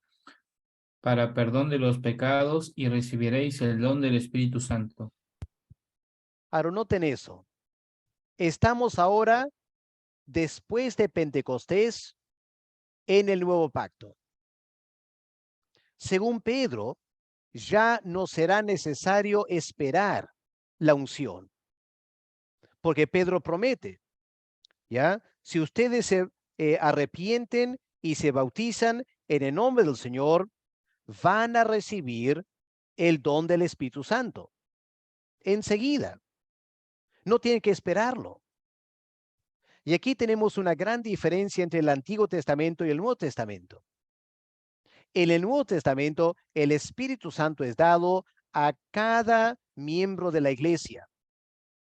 para perdón de los pecados y recibiréis el don del Espíritu Santo. Ahora, noten eso. Estamos ahora, después de Pentecostés, en el nuevo pacto. Según Pedro, ya no será necesario esperar la unción, porque Pedro promete, ¿ya? Si ustedes se arrepienten y se bautizan en el nombre del Señor, van a recibir el don del Espíritu Santo. Enseguida. No tienen que esperarlo. Y aquí tenemos una gran diferencia entre el Antiguo Testamento y el Nuevo Testamento. En el Nuevo Testamento, el Espíritu Santo es dado a cada miembro de la iglesia.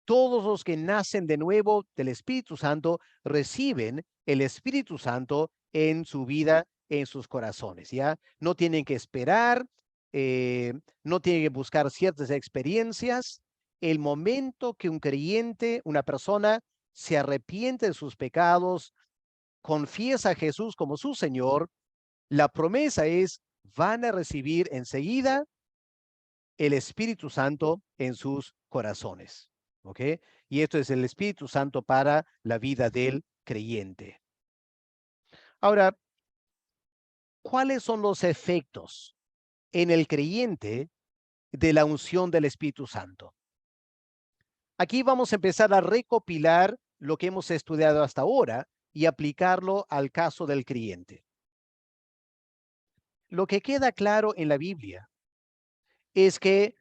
Todos los que nacen de nuevo del Espíritu Santo reciben el Espíritu Santo en su vida, en sus corazones, ¿ya? No tienen que esperar, no tienen que buscar ciertas experiencias. El momento que un creyente, una persona, se arrepiente de sus pecados, confiesa a Jesús como su Señor, la promesa es, van a recibir enseguida el Espíritu Santo en sus corazones. ¿Ok? Y esto es el Espíritu Santo para la vida del creyente. Ahora, ¿cuáles son los efectos en el creyente de la unción del Espíritu Santo? Aquí vamos a empezar a recopilar lo que hemos estudiado hasta ahora y aplicarlo al caso del creyente. Lo que queda claro en la Biblia es que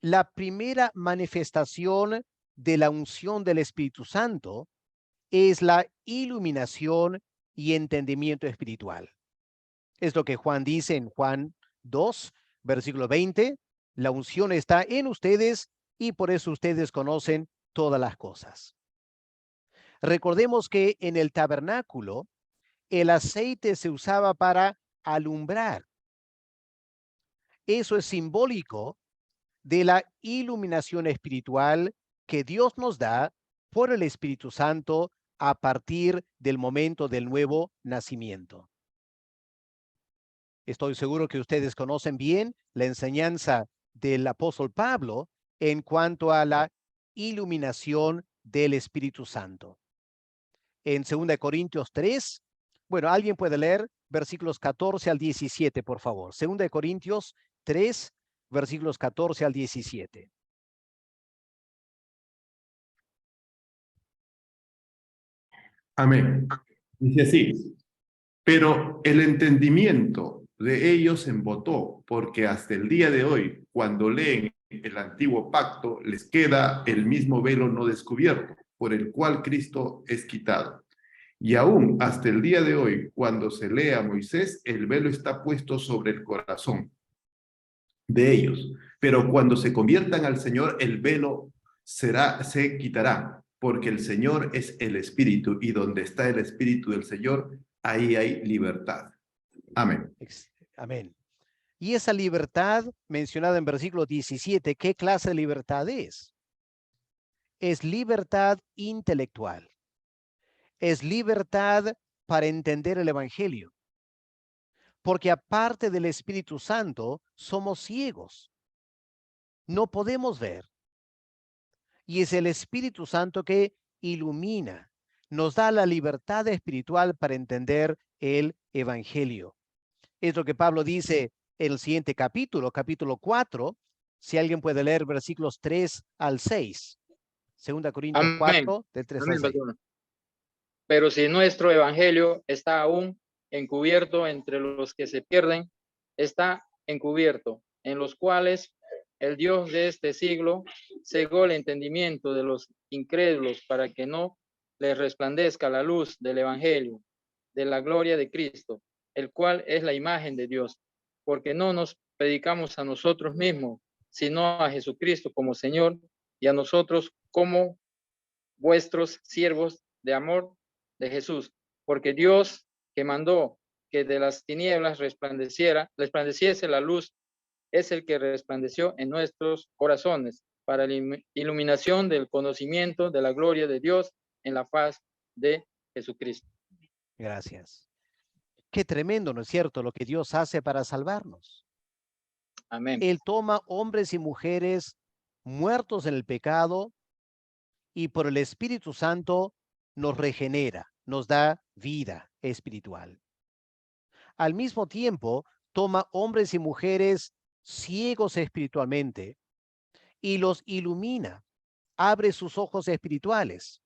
la primera manifestación de la unción del Espíritu Santo es la iluminación y entendimiento espiritual. Es lo que Juan dice en Juan 2, versículo 20. La unción está en ustedes y por eso ustedes conocen todas las cosas. Recordemos que en el tabernáculo el aceite se usaba para alumbrar. Eso es simbólico de la iluminación espiritual que Dios nos da por el Espíritu Santo a partir del momento del nuevo nacimiento. Estoy seguro que ustedes conocen bien la enseñanza del apóstol Pablo en cuanto a la iluminación del Espíritu Santo. En 2 Corintios 3, bueno, alguien puede leer versículos 14 al 17, por favor. 2 Corintios 3, versículos 14 al 17. Amén. Dice así, pero el entendimiento de ellos se embotó, porque hasta el día de hoy, cuando leen el antiguo pacto, les queda el mismo velo no descubierto, por el cual Cristo es quitado. Y aún hasta el día de hoy, cuando se lee a Moisés, el velo está puesto sobre el corazón de ellos. Pero cuando se conviertan al Señor, el velo se quitará, porque el Señor es el Espíritu, y donde está el Espíritu del Señor, ahí hay libertad. Amén. Amén. Y esa libertad mencionada en versículo 17, ¿qué clase de libertad es? Es libertad intelectual. Es libertad para entender el evangelio. Porque aparte del Espíritu Santo, somos ciegos. No podemos ver. Y es el Espíritu Santo que ilumina, nos da la libertad espiritual para entender el evangelio. Es lo que Pablo dice en el siguiente capítulo, capítulo 4, si alguien puede leer versículos 3 al 6. 2 Corintios Amén. 4, del 3 Amén, al 6. patrón. Pero si nuestro evangelio está aún encubierto entre los que se pierden, está encubierto, en los cuales el Dios de este siglo cegó el entendimiento de los incrédulos para que no les resplandezca la luz del evangelio, de la gloria de Cristo, el cual es la imagen de Dios, porque no nos predicamos a nosotros mismos, sino a Jesucristo como Señor y a nosotros como vuestros siervos de amor de Jesús, porque Dios que mandó que de las tinieblas resplandeciese la luz, es el que resplandeció en nuestros corazones para la iluminación del conocimiento de la gloria de Dios en la faz de Jesucristo. Gracias. Qué tremendo, ¿no es cierto?, lo que Dios hace para salvarnos. Amén. Él toma hombres y mujeres muertos en el pecado y por el Espíritu Santo nos regenera, nos da vida espiritual. Al mismo tiempo, toma hombres y mujeres ciegos espiritualmente y los ilumina, abre sus ojos espirituales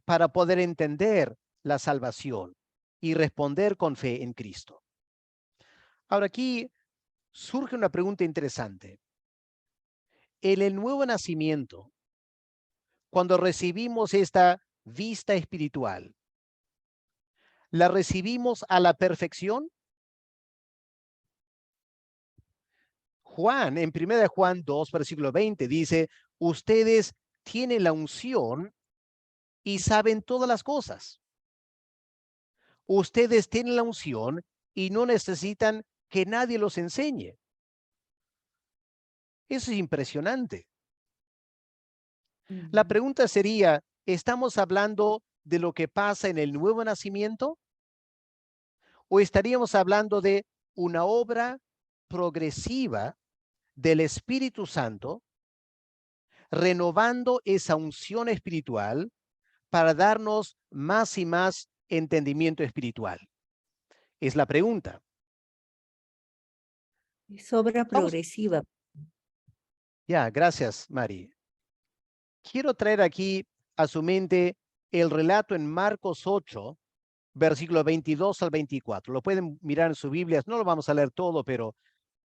para poder entender la salvación y responder con fe en Cristo. Ahora aquí surge una pregunta interesante. En el nuevo nacimiento, cuando recibimos esta vista espiritual, ¿la recibimos a la perfección? Juan, en 1 Juan 2, versículo 20, dice, ustedes tienen la unción y saben todas las cosas. Ustedes tienen la unción y no necesitan que nadie los enseñe. Eso es impresionante. La pregunta sería, ¿estamos hablando de lo que pasa en el nuevo nacimiento? ¿O estaríamos hablando de una obra progresiva del Espíritu Santo, renovando esa unción espiritual para darnos más y más entendimiento espiritual? Es la pregunta. Es obra progresiva. Ya, gracias, Mari. Quiero traer aquí a su mente el relato en Marcos 8, versículo 22 al 24. Lo pueden mirar en sus Biblias. No lo vamos a leer todo, pero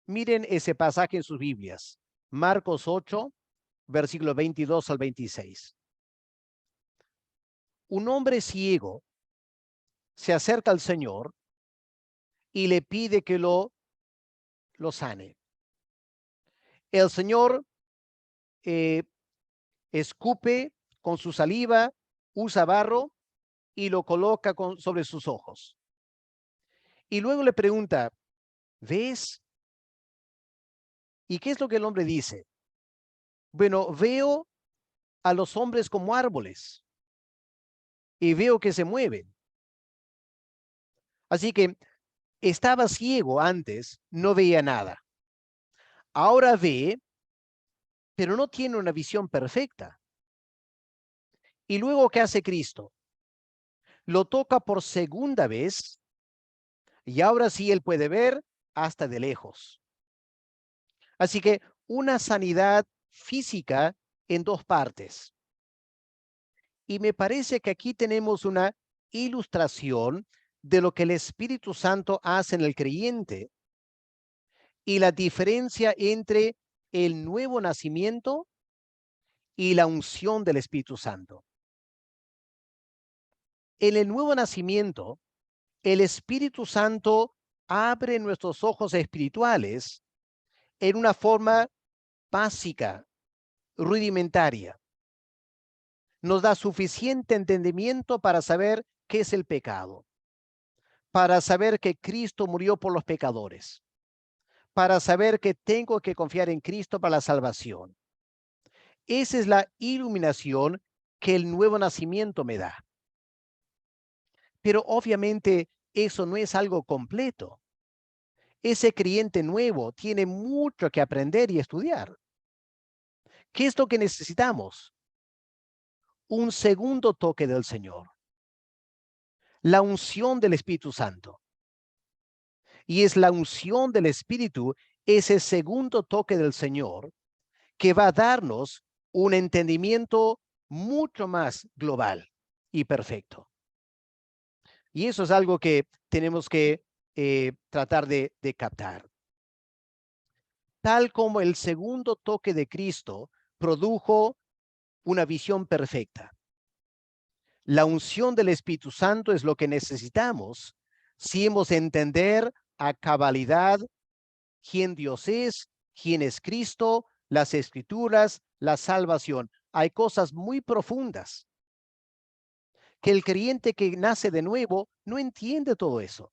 miren ese pasaje en sus Biblias. Marcos 8, versículo 22 al 26. Un hombre ciego se acerca al Señor y le pide que lo sane. El Señor escupe con su saliva, usa barro y lo coloca sobre sus ojos. Y luego le pregunta, ¿ves? ¿Y qué es lo que el hombre dice? Bueno, veo a los hombres como árboles y veo que se mueven. Así que estaba ciego antes, no veía nada. Ahora ve, pero no tiene una visión perfecta. Y luego, ¿qué hace Cristo? Lo toca por segunda vez y ahora sí él puede ver hasta de lejos. Así que una sanidad física en dos partes. Y me parece que aquí tenemos una ilustración de lo que el Espíritu Santo hace en el creyente y la diferencia entre el nuevo nacimiento y la unción del Espíritu Santo. En el nuevo nacimiento, el Espíritu Santo abre nuestros ojos espirituales en una forma básica, rudimentaria. Nos da suficiente entendimiento para saber qué es el pecado, para saber que Cristo murió por los pecadores, para saber que tengo que confiar en Cristo para la salvación. Esa es la iluminación que el nuevo nacimiento me da. Pero obviamente eso no es algo completo. Ese creyente nuevo tiene mucho que aprender y estudiar. ¿Qué es lo que necesitamos? Un segundo toque del Señor. La unción del Espíritu Santo. Y es la unción del Espíritu, ese segundo toque del Señor, que va a darnos un entendimiento mucho más global y perfecto. Y eso es algo que tenemos que tratar de captar. Tal como el segundo toque de Cristo produjo una visión perfecta. La unción del Espíritu Santo es lo que necesitamos si hemos de entender a cabalidad quién Dios es, quién es Cristo, las Escrituras, la salvación. Hay cosas muy profundas que el creyente que nace de nuevo no entiende todo eso.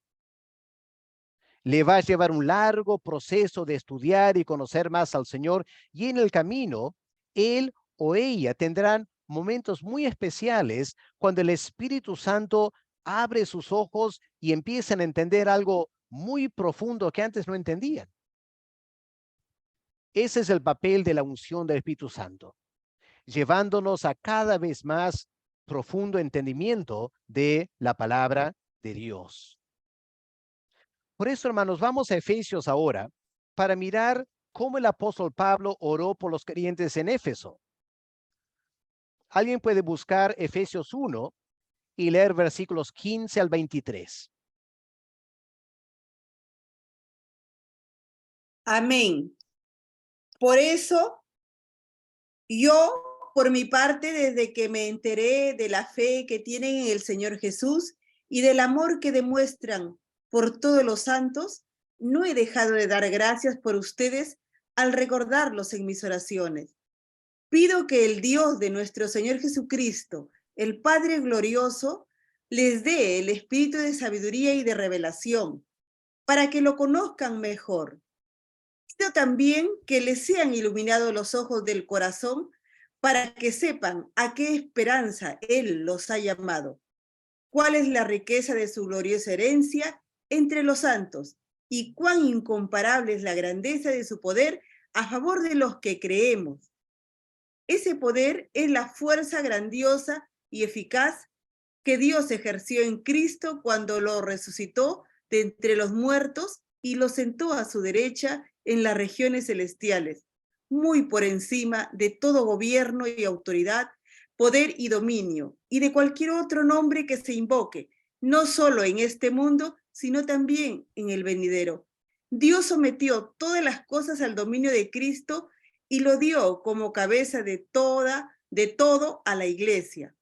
Le va a llevar un largo proceso de estudiar y conocer más al Señor, y en el camino, él o ella tendrán momentos muy especiales cuando el Espíritu Santo abre sus ojos y empiezan a entender algo muy profundo que antes no entendían. Ese es el papel de la unción del Espíritu Santo, llevándonos a cada vez más profundo entendimiento de la palabra de Dios. Por eso, hermanos, vamos a Efesios ahora para mirar cómo el apóstol Pablo oró por los creyentes en Éfeso. Alguien puede buscar Efesios 1 y leer versículos 15 al 23. Amén. Por eso, yo, por mi parte, desde que me enteré de la fe que tienen en el Señor Jesús y del amor que demuestran por todos los santos, no he dejado de dar gracias por ustedes al recordarlos en mis oraciones. Pido que el Dios de nuestro Señor Jesucristo, el Padre glorioso, les dé el espíritu de sabiduría y de revelación, para que lo conozcan mejor. Pido también que les sean iluminados los ojos del corazón, para que sepan a qué esperanza Él los ha llamado, cuál es la riqueza de su gloriosa herencia entre los santos, y cuán incomparable es la grandeza de su poder a favor de los que creemos. Ese poder es la fuerza grandiosa y eficaz que Dios ejerció en Cristo cuando lo resucitó de entre los muertos y lo sentó a su derecha en las regiones celestiales, muy por encima de todo gobierno y autoridad, poder y dominio, y de cualquier otro nombre que se invoque, no solo en este mundo, sino también en el venidero. Dios sometió todas las cosas al dominio de Cristo y lo dio como cabeza de todo a la iglesia.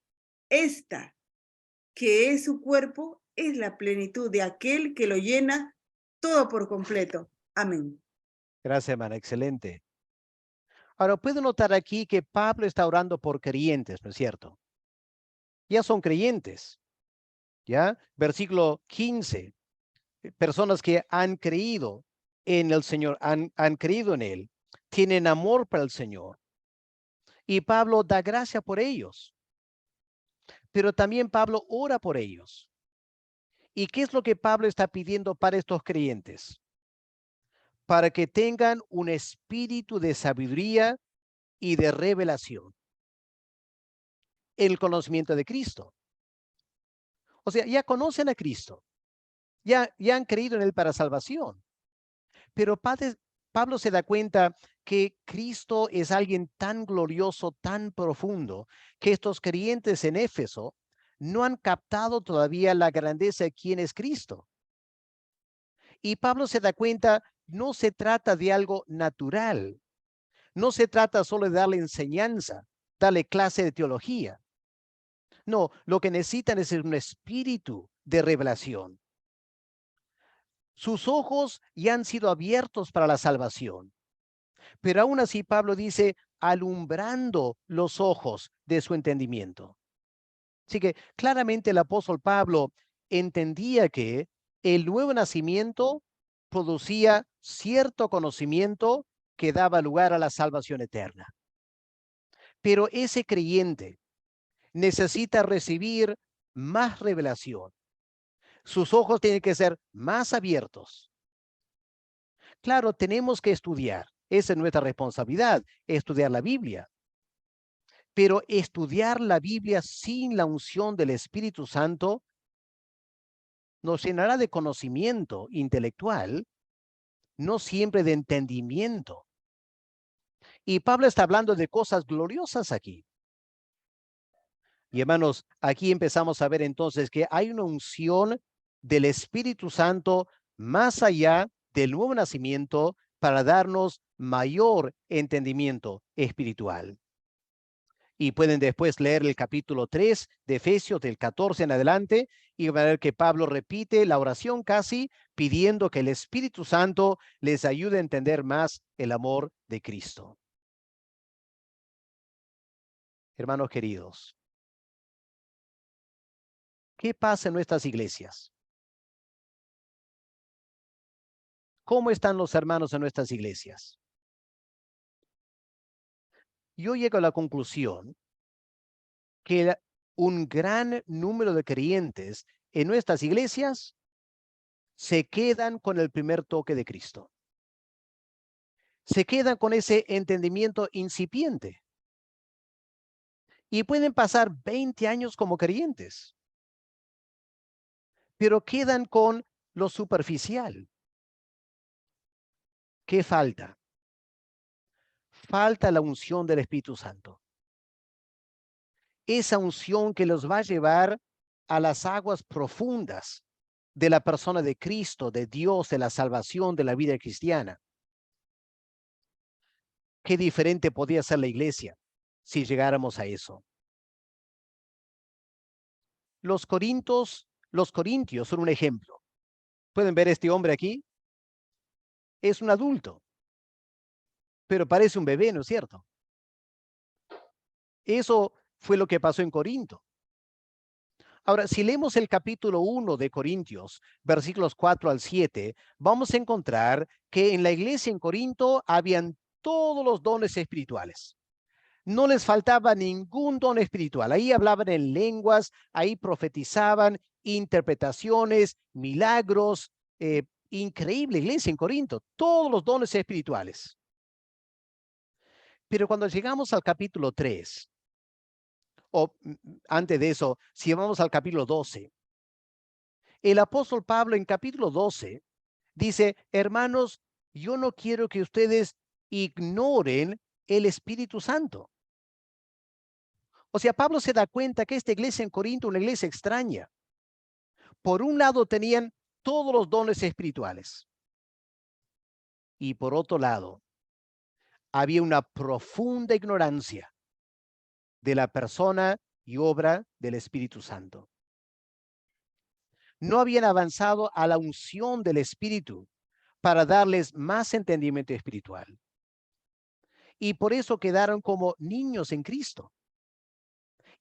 Esta, que es su cuerpo, es la plenitud de aquel que lo llena todo por completo. Amén. Gracias, hermana. Excelente. Ahora, puedo notar aquí que Pablo está orando por creyentes, ¿no es cierto? Ya son creyentes. ¿Ya? Versículo 15. Personas que han creído en el Señor, han creído en Él, tienen amor para el Señor. Y Pablo da gracia por ellos. Pero también Pablo ora por ellos. ¿Y qué es lo que Pablo está pidiendo para estos creyentes? Para que tengan un espíritu de sabiduría y de revelación. El conocimiento de Cristo. O sea, ya conocen a Cristo. Ya han creído en Él para salvación. Pero Pablo se da cuenta que Cristo es alguien tan glorioso, tan profundo, que estos creyentes en Éfeso no han captado todavía la grandeza de quién es Cristo. Y Pablo se da cuenta, no se trata de algo natural. No se trata solo de darle enseñanza, darle clase de teología. No, lo que necesitan es un espíritu de revelación. Sus ojos ya han sido abiertos para la salvación. Pero aún así Pablo dice, alumbrando los ojos de su entendimiento. Así que claramente el apóstol Pablo entendía que el nuevo nacimiento producía cierto conocimiento que daba lugar a la salvación eterna. Pero ese creyente necesita recibir más revelación. Sus ojos tienen que ser más abiertos. Claro, tenemos que estudiar. Esa es nuestra responsabilidad, estudiar la Biblia. Pero estudiar la Biblia sin la unción del Espíritu Santo nos llenará de conocimiento intelectual, no siempre de entendimiento. Y Pablo está hablando de cosas gloriosas aquí. Y hermanos, aquí empezamos a ver entonces que hay una unción del Espíritu Santo más allá del nuevo nacimiento para darnos mayor entendimiento espiritual. Y pueden después leer el capítulo 3 de Efesios del 14 en adelante y van a ver que Pablo repite la oración casi pidiendo que el Espíritu Santo les ayude a entender más el amor de Cristo. Hermanos queridos, ¿qué pasa en nuestras iglesias? ¿Cómo están los hermanos en nuestras iglesias? Yo llego a la conclusión que un gran número de creyentes en nuestras iglesias se quedan con el primer toque de Cristo. Se quedan con ese entendimiento incipiente. Y pueden pasar 20 años como creyentes, pero quedan con lo superficial. ¿Qué falta? Falta la unción del Espíritu Santo. Esa unción que los va a llevar a las aguas profundas de la persona de Cristo, de Dios, de la salvación, de la vida cristiana. Qué diferente podría ser la iglesia si llegáramos a eso. Los corintios son un ejemplo. ¿Pueden ver este hombre aquí? Es un adulto, pero parece un bebé, ¿no es cierto? Eso fue lo que pasó en Corinto. Ahora, si leemos el capítulo 1 de Corintios, versículos 4 al 7, vamos a encontrar que en la iglesia en Corinto habían todos los dones espirituales. No les faltaba ningún don espiritual. Ahí hablaban en lenguas, ahí profetizaban, interpretaciones, milagros. Increíble iglesia en Corinto, todos los dones espirituales. Pero cuando llegamos al capítulo 3, o antes de eso, si vamos al capítulo 12, el apóstol Pablo en capítulo 12 dice, hermanos, yo no quiero que ustedes ignoren el Espíritu Santo. O sea, Pablo se da cuenta que esta iglesia en Corinto, una iglesia extraña. Por un lado tenían todos los dones espirituales. Y por otro lado, había una profunda ignorancia de la persona y obra del Espíritu Santo. No habían avanzado a la unción del Espíritu para darles más entendimiento espiritual. Y por eso quedaron como niños en Cristo.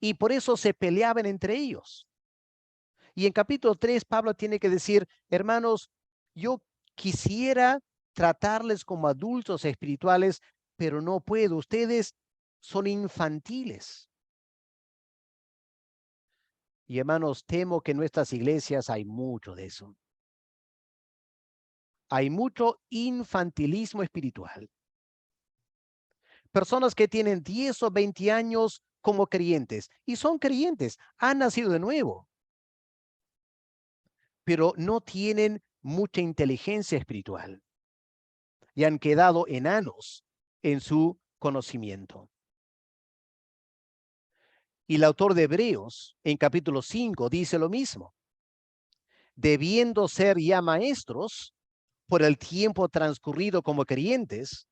Y por eso se peleaban entre ellos. Y en capítulo 3, Pablo tiene que decir, hermanos, yo quisiera tratarles como adultos espirituales, pero no puedo. Ustedes son infantiles. Y hermanos, temo que en nuestras iglesias hay mucho de eso. Hay mucho infantilismo espiritual. Personas que tienen 10 o 20 años como creyentes, y son creyentes, han nacido de nuevo, pero no tienen mucha inteligencia espiritual y han quedado enanos en su conocimiento. Y el autor de Hebreos, en capítulo 5, dice lo mismo. Debiendo ser ya maestros por el tiempo transcurrido como creyentes,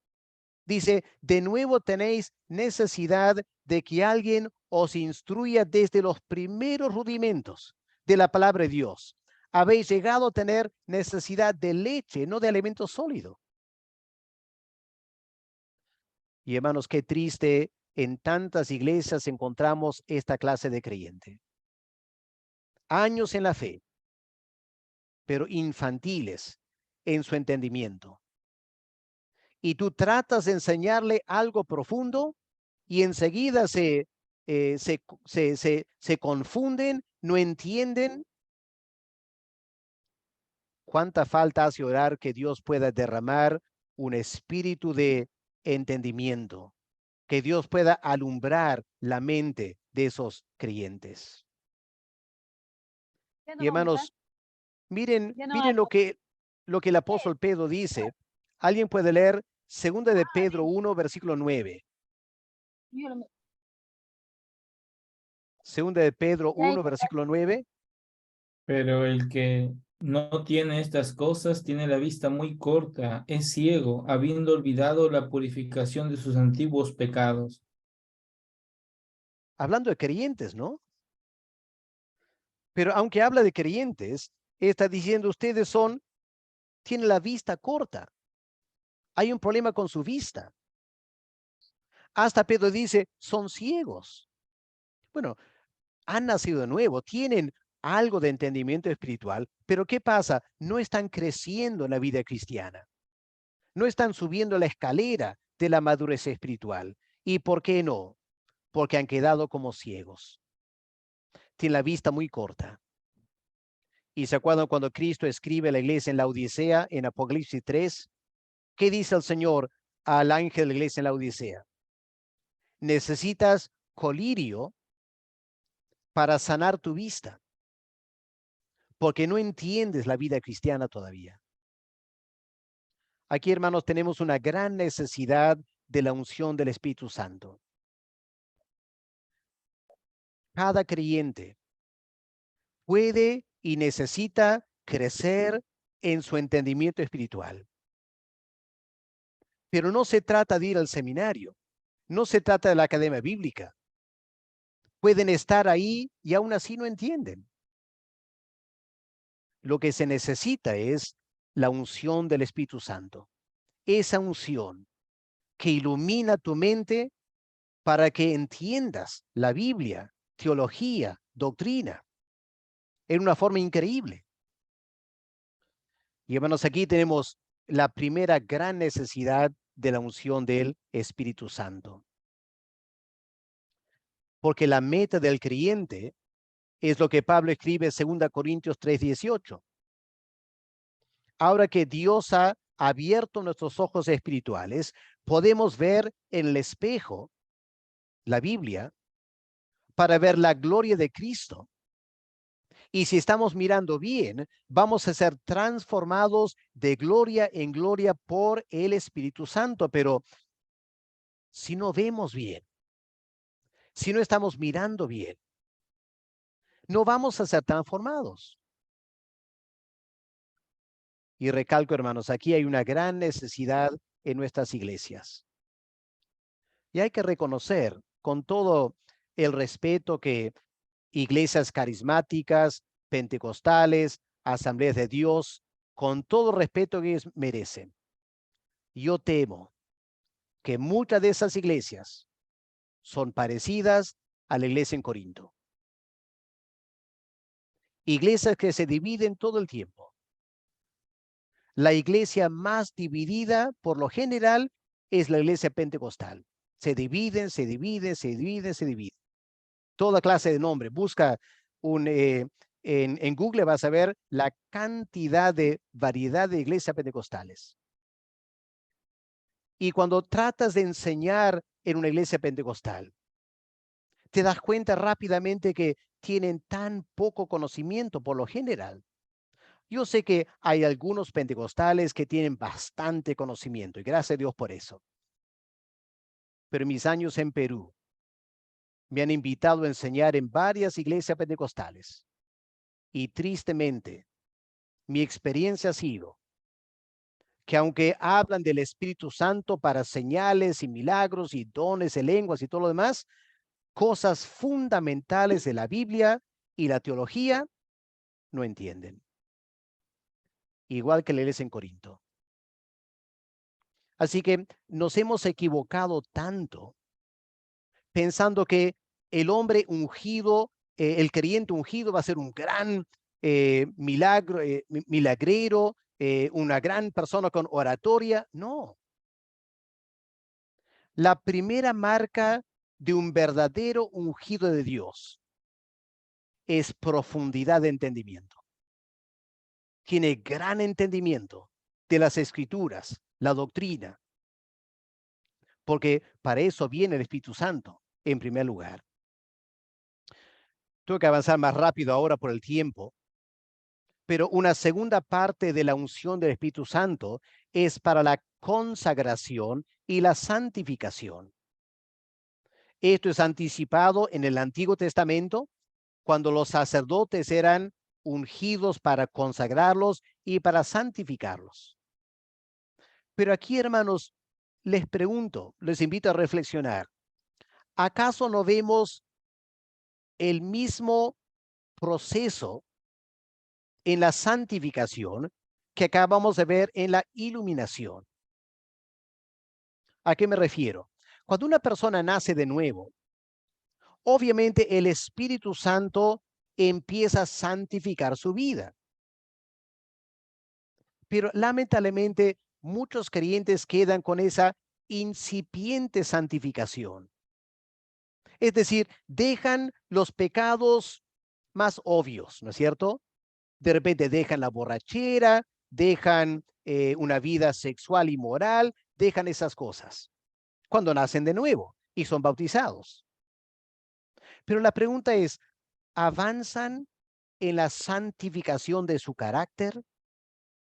dice, de nuevo tenéis necesidad de que alguien os instruya desde los primeros rudimentos de la palabra de Dios. Habéis llegado a tener necesidad de leche, no de alimento sólido. Y hermanos, qué triste, en tantas iglesias encontramos esta clase de creyente. Años en la fe, pero infantiles en su entendimiento. Y tú tratas de enseñarle algo profundo y enseguida se confunden, no entienden. ¿Cuánta falta hace orar que Dios pueda derramar un espíritu de entendimiento? Que Dios pueda alumbrar la mente de esos creyentes. Y hermanos, miren lo que el apóstol Pedro dice. Alguien puede leer 2 de Pedro 1, versículo 9. 2 de Pedro 1, versículo 9. Pero el que no tiene estas cosas tiene la vista muy corta, es ciego, habiendo olvidado la purificación de sus antiguos pecados. Hablando de creyentes, ¿no? Pero aunque habla de creyentes, está diciendo ustedes tienen la vista corta. Hay un problema con su vista. Hasta Pedro dice, son ciegos. Bueno, han nacido de nuevo, tienen algo de entendimiento espiritual, pero ¿qué pasa? No están creciendo en la vida cristiana. No están subiendo la escalera de la madurez espiritual. ¿Y por qué no? Porque han quedado como ciegos. Tienen la vista muy corta. ¿Y se acuerdan cuando Cristo escribe a la iglesia en la Odisea, en Apocalipsis 3? ¿Qué dice el Señor al ángel de la iglesia en la Odisea? Necesitas colirio para sanar tu vista, porque no entiendes la vida cristiana todavía. Aquí, hermanos, tenemos una gran necesidad de la unción del Espíritu Santo. Cada creyente puede y necesita crecer en su entendimiento espiritual. Pero no se trata de ir al seminario, no se trata de la academia bíblica. Pueden estar ahí y aún así no entienden. Lo que se necesita es la unción del Espíritu Santo. Esa unción que ilumina tu mente para que entiendas la Biblia, teología, doctrina, en una forma increíble. Y hermanos, aquí tenemos la primera gran necesidad de la unción del Espíritu Santo. Porque la meta del creyente es lo que Pablo escribe en 2 Corintios 3:18. Ahora que Dios ha abierto nuestros ojos espirituales, podemos ver en el espejo, la Biblia, para ver la gloria de Cristo. Y si estamos mirando bien, vamos a ser transformados de gloria en gloria por el Espíritu Santo. Pero si no vemos bien, si no estamos mirando bien, no vamos a ser transformados. Y recalco, hermanos, aquí hay una gran necesidad en nuestras iglesias. Y hay que reconocer con todo el respeto que iglesias carismáticas, pentecostales, asambleas de Dios, con todo el respeto que ellos merecen. Yo temo que muchas de esas iglesias son parecidas a la iglesia en Corinto. Iglesias que se dividen todo el tiempo. La iglesia más dividida, por lo general, es la iglesia pentecostal. Se dividen. Toda clase de nombre. Busca en Google, vas a ver la cantidad de variedad de iglesias pentecostales. Y cuando tratas de enseñar en una iglesia pentecostal, te das cuenta rápidamente que tienen tan poco conocimiento por lo general. Yo sé que hay algunos pentecostales que tienen bastante conocimiento y gracias a Dios por eso. Pero en mis años en Perú, me han invitado a enseñar en varias iglesias pentecostales. Y tristemente, mi experiencia ha sido que aunque hablan del Espíritu Santo para señales y milagros y dones de lenguas y todo lo demás, cosas fundamentales de la Biblia y la teología no entienden. Igual que la iglesia en Corinto. Así que nos hemos equivocado tanto pensando que el hombre ungido, el creyente ungido va a ser un gran milagrero, una gran persona con oratoria. No. La primera marca de un verdadero ungido de Dios es profundidad de entendimiento. Tiene gran entendimiento de las Escrituras, la doctrina, porque para eso viene el Espíritu Santo, en primer lugar. Tengo que avanzar más rápido ahora por el tiempo, pero una segunda parte de la unción del Espíritu Santo es para la consagración y la santificación. Esto es anticipado en el Antiguo Testamento, cuando los sacerdotes eran ungidos para consagrarlos y para santificarlos. Pero aquí, hermanos, les pregunto, les invito a reflexionar. ¿Acaso no vemos el mismo proceso en la santificación que acabamos de ver en la iluminación? ¿A qué me refiero? Cuando una persona nace de nuevo, obviamente el Espíritu Santo empieza a santificar su vida. Pero lamentablemente muchos creyentes quedan con esa incipiente santificación. Es decir, dejan los pecados más obvios, ¿no es cierto? De repente dejan la borrachera, dejan una vida sexual y moral, dejan esas cosas cuando nacen de nuevo y son bautizados. Pero la pregunta es, ¿avanzan en la santificación de su carácter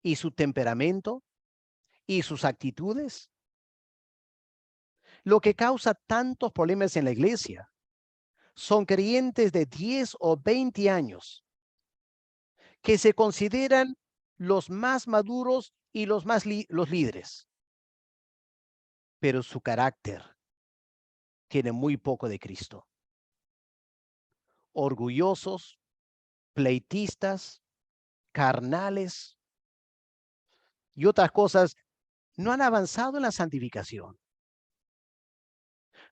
y su temperamento y sus actitudes? Lo que causa tantos problemas en la iglesia son creyentes de 10 o 20 años que se consideran los más maduros y los líderes, pero su carácter tiene muy poco de Cristo. Orgullosos, pleitistas, carnales y otras cosas, no han avanzado en la santificación.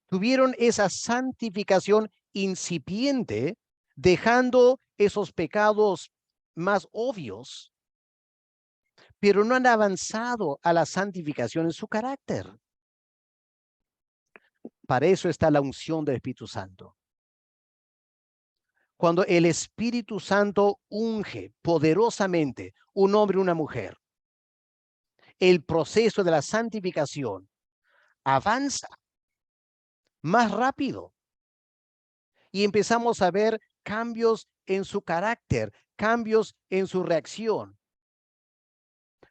Tuvieron esa santificación incipiente, dejando esos pecados más obvios, pero no han avanzado a la santificación en su carácter. Para eso está la unción del Espíritu Santo. Cuando el Espíritu Santo unge poderosamente un hombre y una mujer, el proceso de la santificación avanza más rápido y empezamos a ver cambios en su carácter, cambios en su reacción.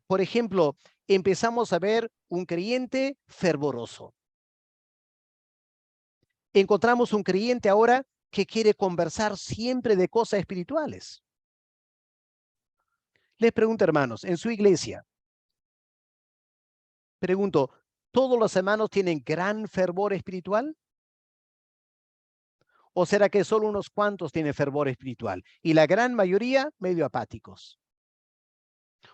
Por ejemplo, empezamos a ver un creyente fervoroso. Encontramos un creyente ahora que quiere conversar siempre de cosas espirituales. Les pregunto, hermanos, en su iglesia, pregunto, ¿todos los hermanos tienen gran fervor espiritual? ¿O será que solo unos cuantos tienen fervor espiritual y la gran mayoría medio apáticos?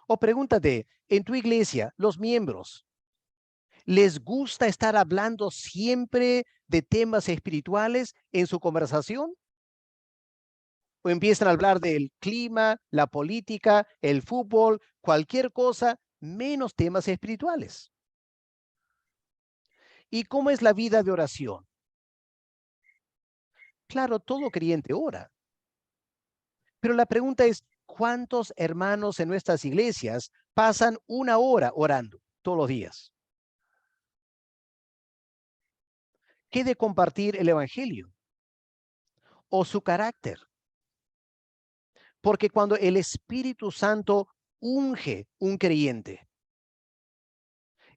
O pregúntate, en tu iglesia, los miembros, ¿les gusta estar hablando siempre de temas espirituales en su conversación? ¿O empiezan a hablar del clima, la política, el fútbol, cualquier cosa, menos temas espirituales? ¿Y cómo es la vida de oración? Claro, todo creyente ora. Pero la pregunta es, ¿cuántos hermanos en nuestras iglesias pasan una hora orando todos los días? ¿Qué de compartir el evangelio o su carácter? Porque cuando el Espíritu Santo unge un creyente,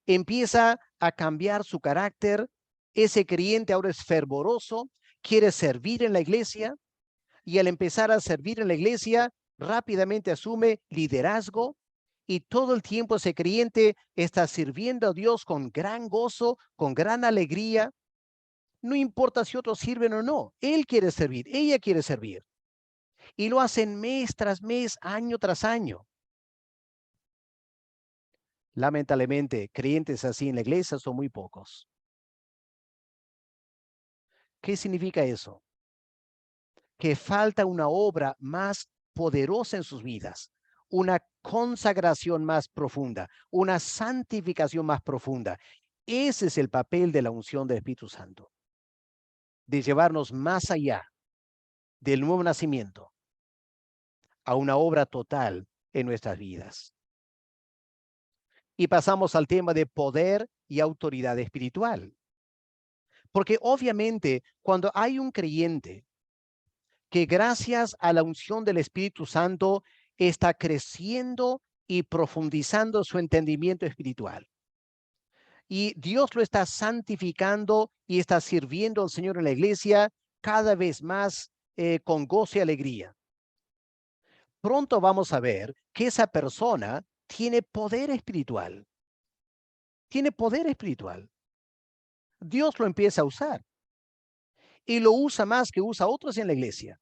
empieza a cambiar su carácter. Ese creyente ahora es fervoroso, quiere servir en la iglesia y al empezar a servir en la iglesia, rápidamente asume liderazgo y todo el tiempo ese creyente está sirviendo a Dios con gran gozo, con gran alegría. No importa si otros sirven o no, él quiere servir, ella quiere servir. Y lo hacen mes tras mes, año tras año. Lamentablemente, creyentes así en la iglesia son muy pocos. ¿Qué significa eso? Que falta una obra más poderosa en sus vidas, una consagración más profunda, una santificación más profunda. Ese es el papel de la unción del Espíritu Santo, de llevarnos más allá del nuevo nacimiento a una obra total en nuestras vidas. Y pasamos al tema de poder y autoridad espiritual. Porque obviamente cuando hay un creyente que gracias a la unción del Espíritu Santo está creciendo y profundizando su entendimiento espiritual, y Dios lo está santificando y está sirviendo al Señor en la iglesia cada vez más con gozo y alegría, pronto vamos a ver que esa persona tiene poder espiritual. Tiene poder espiritual. Dios lo empieza a usar. Y lo usa más que usa a otros en la iglesia.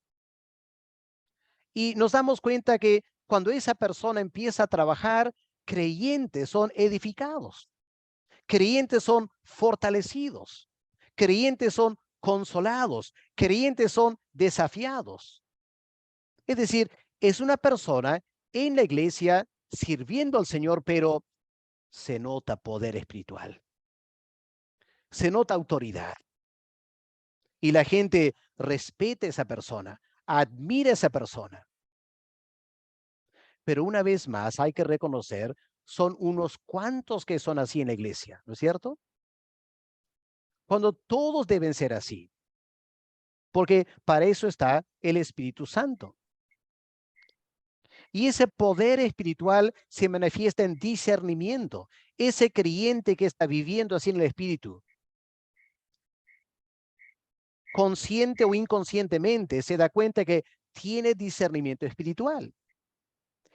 Y nos damos cuenta que cuando esa persona empieza a trabajar, creyentes son edificados. Creyentes son fortalecidos. Creyentes son consolados. Creyentes son desafiados. Es decir, es una persona en la iglesia sirviendo al Señor, pero se nota poder espiritual. Se nota autoridad. Y la gente respeta a esa persona, admira a esa persona. Pero una vez más hay que reconocer, son unos cuantos que son así en la iglesia, ¿no es cierto? Cuando todos deben ser así. Porque para eso está el Espíritu Santo. Y ese poder espiritual se manifiesta en discernimiento. Ese creyente que está viviendo así en el Espíritu, consciente o inconscientemente, se da cuenta que tiene discernimiento espiritual.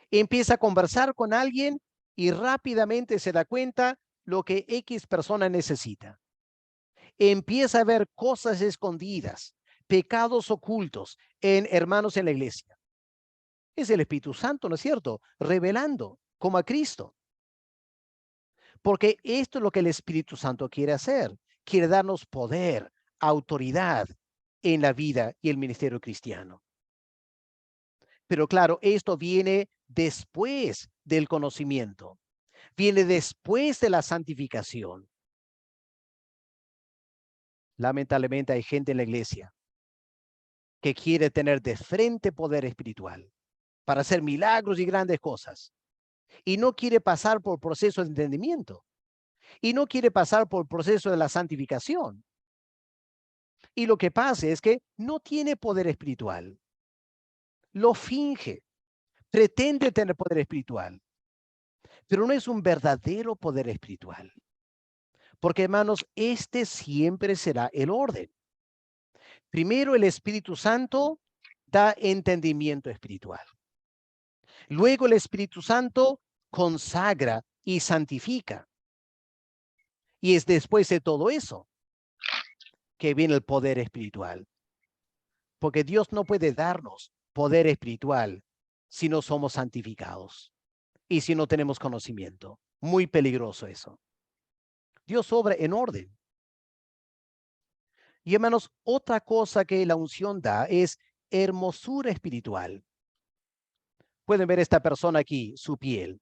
Empieza a conversar con alguien y rápidamente se da cuenta lo que X persona necesita. Empieza a ver cosas escondidas, pecados ocultos en hermanos en la iglesia. Es el Espíritu Santo, ¿no es cierto? Revelando como a Cristo. Porque esto es lo que el Espíritu Santo quiere hacer. Quiere darnos poder, autoridad en la vida y el ministerio cristiano. Pero claro, esto viene después del conocimiento. Viene después de la santificación. Lamentablemente hay gente en la iglesia que quiere tener de frente poder espiritual para hacer milagros y grandes cosas. Y no quiere pasar por proceso de entendimiento. Y no quiere pasar por el proceso de la santificación. Y lo que pasa es que no tiene poder espiritual. Lo finge. Pretende tener poder espiritual. Pero no es un verdadero poder espiritual. Porque, hermanos, este siempre será el orden. Primero, el Espíritu Santo da entendimiento espiritual. Luego, el Espíritu Santo consagra y santifica. Y es después de todo eso que viene el poder espiritual. Porque Dios no puede darnos poder espiritual si no somos santificados y si no tenemos conocimiento. Muy peligroso eso. Dios obra en orden. Y hermanos, otra cosa que la unción da es hermosura espiritual. Pueden ver esta persona aquí, su piel.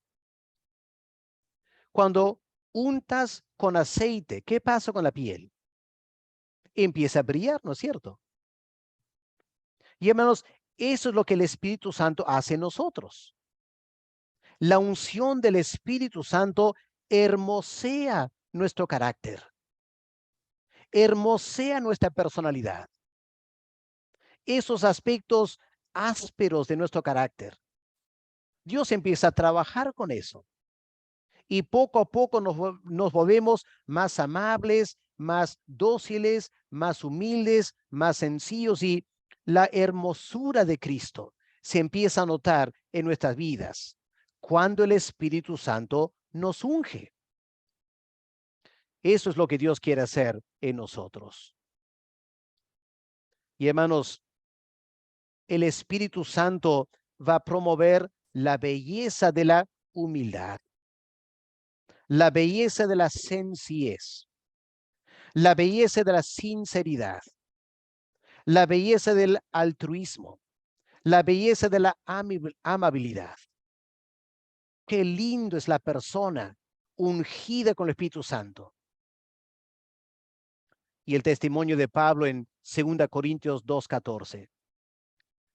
Cuando untas con aceite, ¿qué pasa con la piel? Empieza a brillar, ¿no es cierto? Y hermanos, eso es lo que el Espíritu Santo hace en nosotros. La unción del Espíritu Santo hermosea nuestro carácter. Hermosea nuestra personalidad. Esos aspectos ásperos de nuestro carácter. Dios empieza a trabajar con eso. Y poco a poco nos volvemos más amables, más dóciles, más humildes, más sencillos, y la hermosura de Cristo se empieza a notar en nuestras vidas cuando el Espíritu Santo nos unge. Eso es lo que Dios quiere hacer en nosotros. Y hermanos, el Espíritu Santo va a promover la belleza de la humildad, la belleza de la sencillez, la belleza de la sinceridad, la belleza del altruismo, la belleza de la amabilidad. Qué lindo es la persona ungida con el Espíritu Santo. Y el testimonio de Pablo en 2 Corintios 2:14.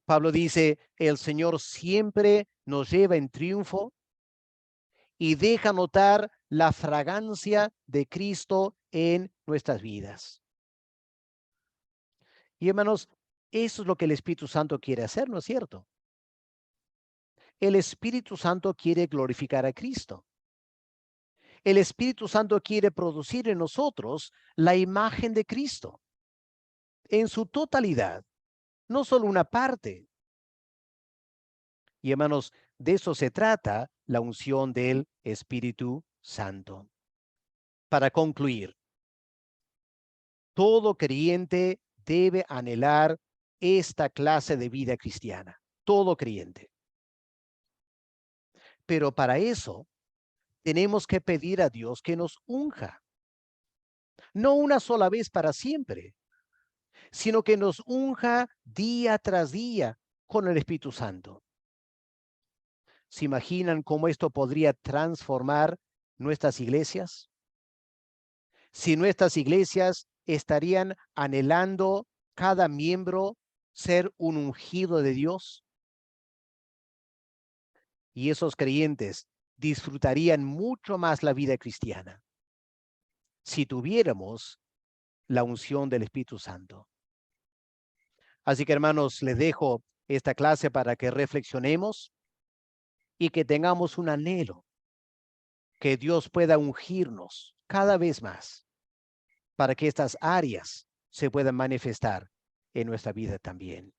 Pablo dice, el Señor siempre nos lleva en triunfo y deja notar la fragancia de Cristo en nuestras vidas. Y hermanos, eso es lo que el Espíritu Santo quiere hacer, ¿no es cierto? El Espíritu Santo quiere glorificar a Cristo. El Espíritu Santo quiere producir en nosotros la imagen de Cristo en su totalidad, no solo una parte. Y hermanos, de eso se trata la unción del Espíritu Santo. Para concluir, todo creyente debe anhelar esta clase de vida cristiana. Todo creyente. Pero para eso tenemos que pedir a Dios que nos unja. No una sola vez para siempre, sino que nos unja día tras día con el Espíritu Santo. ¿Se imaginan cómo esto podría transformar nuestras iglesias? Si nuestras iglesias estarían anhelando cada miembro ser un ungido de Dios, y esos creyentes disfrutarían mucho más la vida cristiana si tuviéramos la unción del Espíritu Santo. Así que, hermanos, les dejo esta clase para que reflexionemos y que tengamos un anhelo que Dios pueda ungirnos cada vez más para que estas áreas se puedan manifestar en nuestra vida también.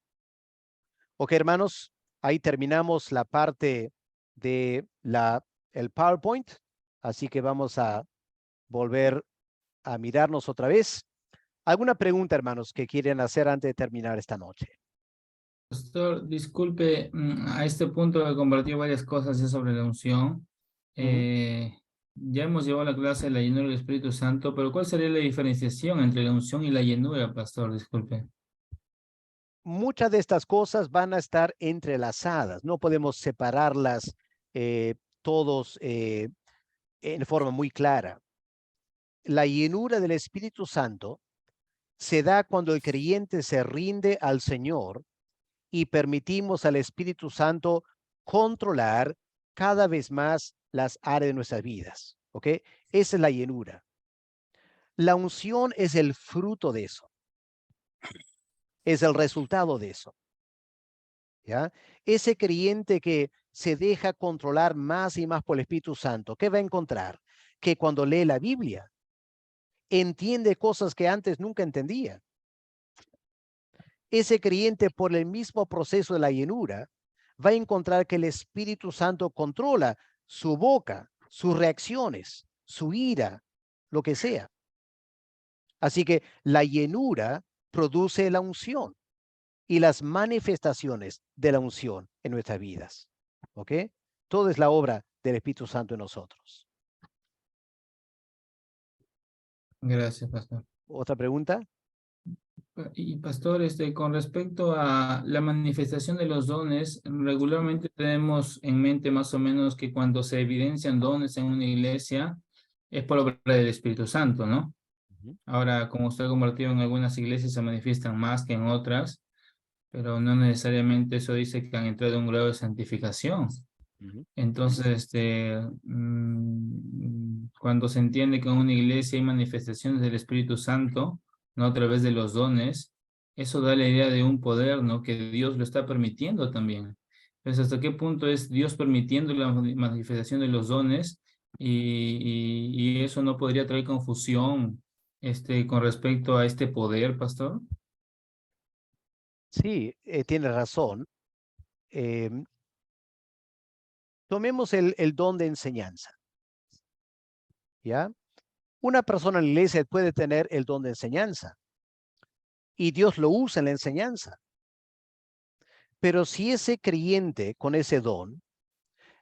Ok, hermanos, ahí terminamos la parte de el PowerPoint, así que vamos a volver a mirarnos otra vez. ¿Alguna pregunta, hermanos, que quieren hacer antes de terminar esta noche? Pastor, disculpe, a este punto he compartido varias cosas ya sobre la unción. Ya hemos llevado la clase de la llenura del Espíritu Santo, pero ¿cuál sería la diferenciación entre la unción y la llenura, pastor? Disculpe. Muchas de estas cosas van a estar entrelazadas. No podemos separarlas todos en forma muy clara. La llenura del Espíritu Santo se da cuando el creyente se rinde al Señor y permitimos al Espíritu Santo controlar cada vez más las áreas de nuestras vidas. ¿Ok? Esa es la llenura. La unción es el fruto de eso. Es el resultado de eso. ¿Ya? Ese creyente que se deja controlar más y más por el Espíritu Santo, ¿qué va a encontrar? Que cuando lee la Biblia, entiende cosas que antes nunca entendía. Ese creyente, por el mismo proceso de la llenura, va a encontrar que el Espíritu Santo controla su boca, sus reacciones, su ira, lo que sea. Así que la llenura produce la unción y las manifestaciones de la unción en nuestras vidas. ¿Ok? Todo es la obra del Espíritu Santo en nosotros. Gracias, pastor. ¿Otra pregunta? Y pastor, con respecto a la manifestación de los dones, regularmente tenemos en mente más o menos que cuando se evidencian dones en una iglesia es por obra del Espíritu Santo, ¿no? Ahora, como usted ha compartido, en algunas iglesias se manifiestan más que en otras, pero no necesariamente eso dice que han entrado en un grado de santificación. Entonces, cuando se entiende que en una iglesia hay manifestaciones del Espíritu Santo, no a través de los dones, eso da la idea de un poder, ¿no? Que Dios lo está permitiendo también. Entonces, ¿hasta qué punto es Dios permitiendo la manifestación de los dones? Y eso no podría traer confusión con respecto a este poder, pastor. Sí, tiene razón. Tomemos el don de enseñanza. ¿Ya? Una persona en la iglesia puede tener el don de enseñanza y Dios lo usa en la enseñanza. Pero si ese creyente con ese don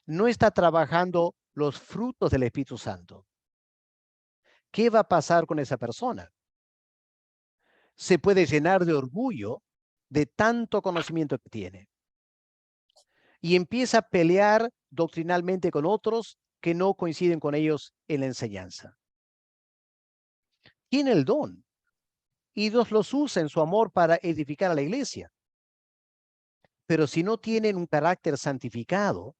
no está trabajando los frutos del Espíritu Santo, ¿qué va a pasar con esa persona? Se puede llenar de orgullo de tanto conocimiento que tiene y empieza a pelear doctrinalmente con otros que no coinciden con ellos en la enseñanza. Tiene el don y Dios los usa en su amor para edificar a la iglesia. Pero si no tienen un carácter santificado,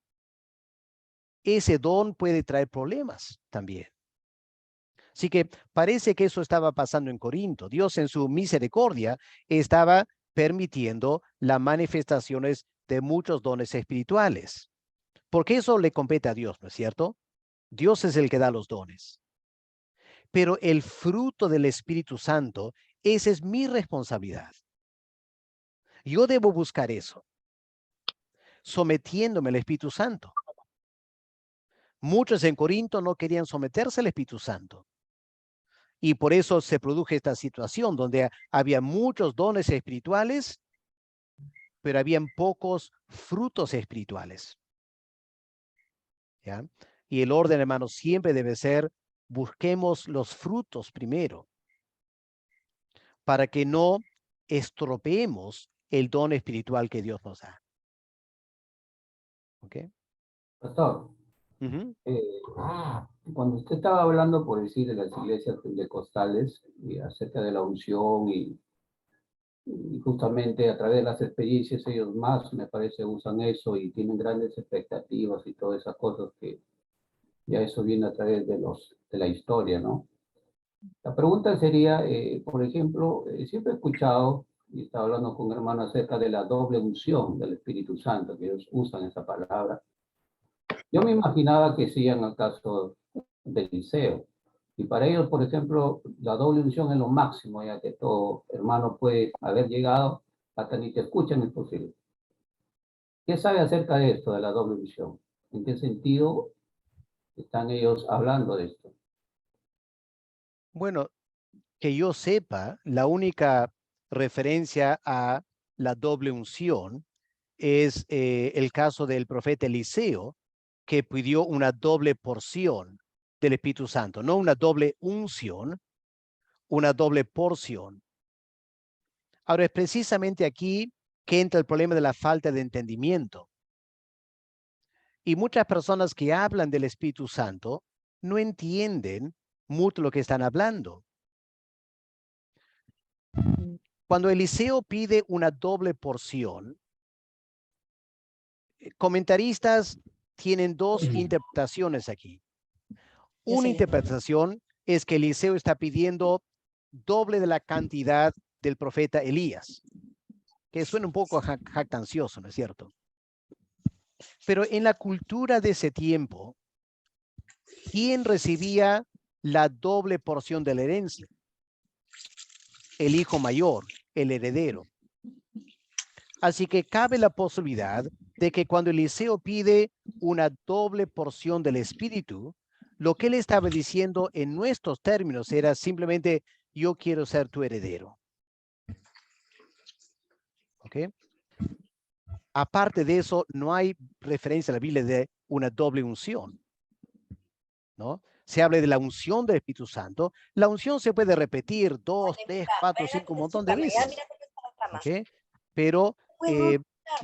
ese don puede traer problemas también. Así que parece que eso estaba pasando en Corinto. Dios en su misericordia estaba permitiendo las manifestaciones de muchos dones espirituales. Porque eso le compete a Dios, ¿no es cierto? Dios es el que da los dones. Pero el fruto del Espíritu Santo, esa es mi responsabilidad. Yo debo buscar eso, sometiéndome al Espíritu Santo. Muchos en Corinto no querían someterse al Espíritu Santo. Y por eso se produjo esta situación donde había muchos dones espirituales, pero habían pocos frutos espirituales. ¿Ya? Y el orden, hermanos, siempre debe ser, busquemos los frutos primero, para que no estropeemos el don espiritual que Dios nos da. ¿Ok? Pastor, cuando usted estaba hablando, por decir, de las iglesias pentecostales, acerca de la unción y justamente a través de las experiencias ellos más, me parece, usan eso y tienen grandes expectativas y todas esas cosas que ya eso viene a través de la historia, ¿no? La pregunta sería, por ejemplo, siempre he escuchado y estaba hablando con un hermano acerca de la doble unción del Espíritu Santo, que ellos usan esa palabra. Yo me imaginaba que sean el caso de Eliseo. Y para ellos, por ejemplo, la doble unción es lo máximo, ya que todo hermano puede haber llegado hasta ni te escuchan, es posible. ¿Qué sabe acerca de esto, de la doble unción? ¿En qué sentido están ellos hablando de esto? Bueno, que yo sepa, la única referencia a la doble unción es el caso del profeta Eliseo, que pidió una doble porción del Espíritu Santo, no una doble unción, una doble porción. Ahora, es precisamente aquí que entra el problema de la falta de entendimiento. Y muchas personas que hablan del Espíritu Santo no entienden mucho lo que están hablando. Cuando Eliseo pide una doble porción, comentaristas tienen dos interpretaciones aquí. Una interpretación es que Eliseo está pidiendo doble de la cantidad del profeta Elías, que suena un poco jactancioso, ¿no es cierto? Pero en la cultura de ese tiempo, ¿quién recibía la doble porción de la herencia? El hijo mayor, el heredero. Así que cabe la posibilidad de que cuando Eliseo pide una doble porción del Espíritu, lo que él estaba diciendo en nuestros términos era simplemente, yo quiero ser tu heredero. ¿Ok? Aparte de eso, no hay referencia en la Biblia de una doble unción, ¿no? Se habla de la unción del Espíritu Santo. La unción se puede repetir 2, 3, 4, 5, un montón de veces. ¿Ok? Pero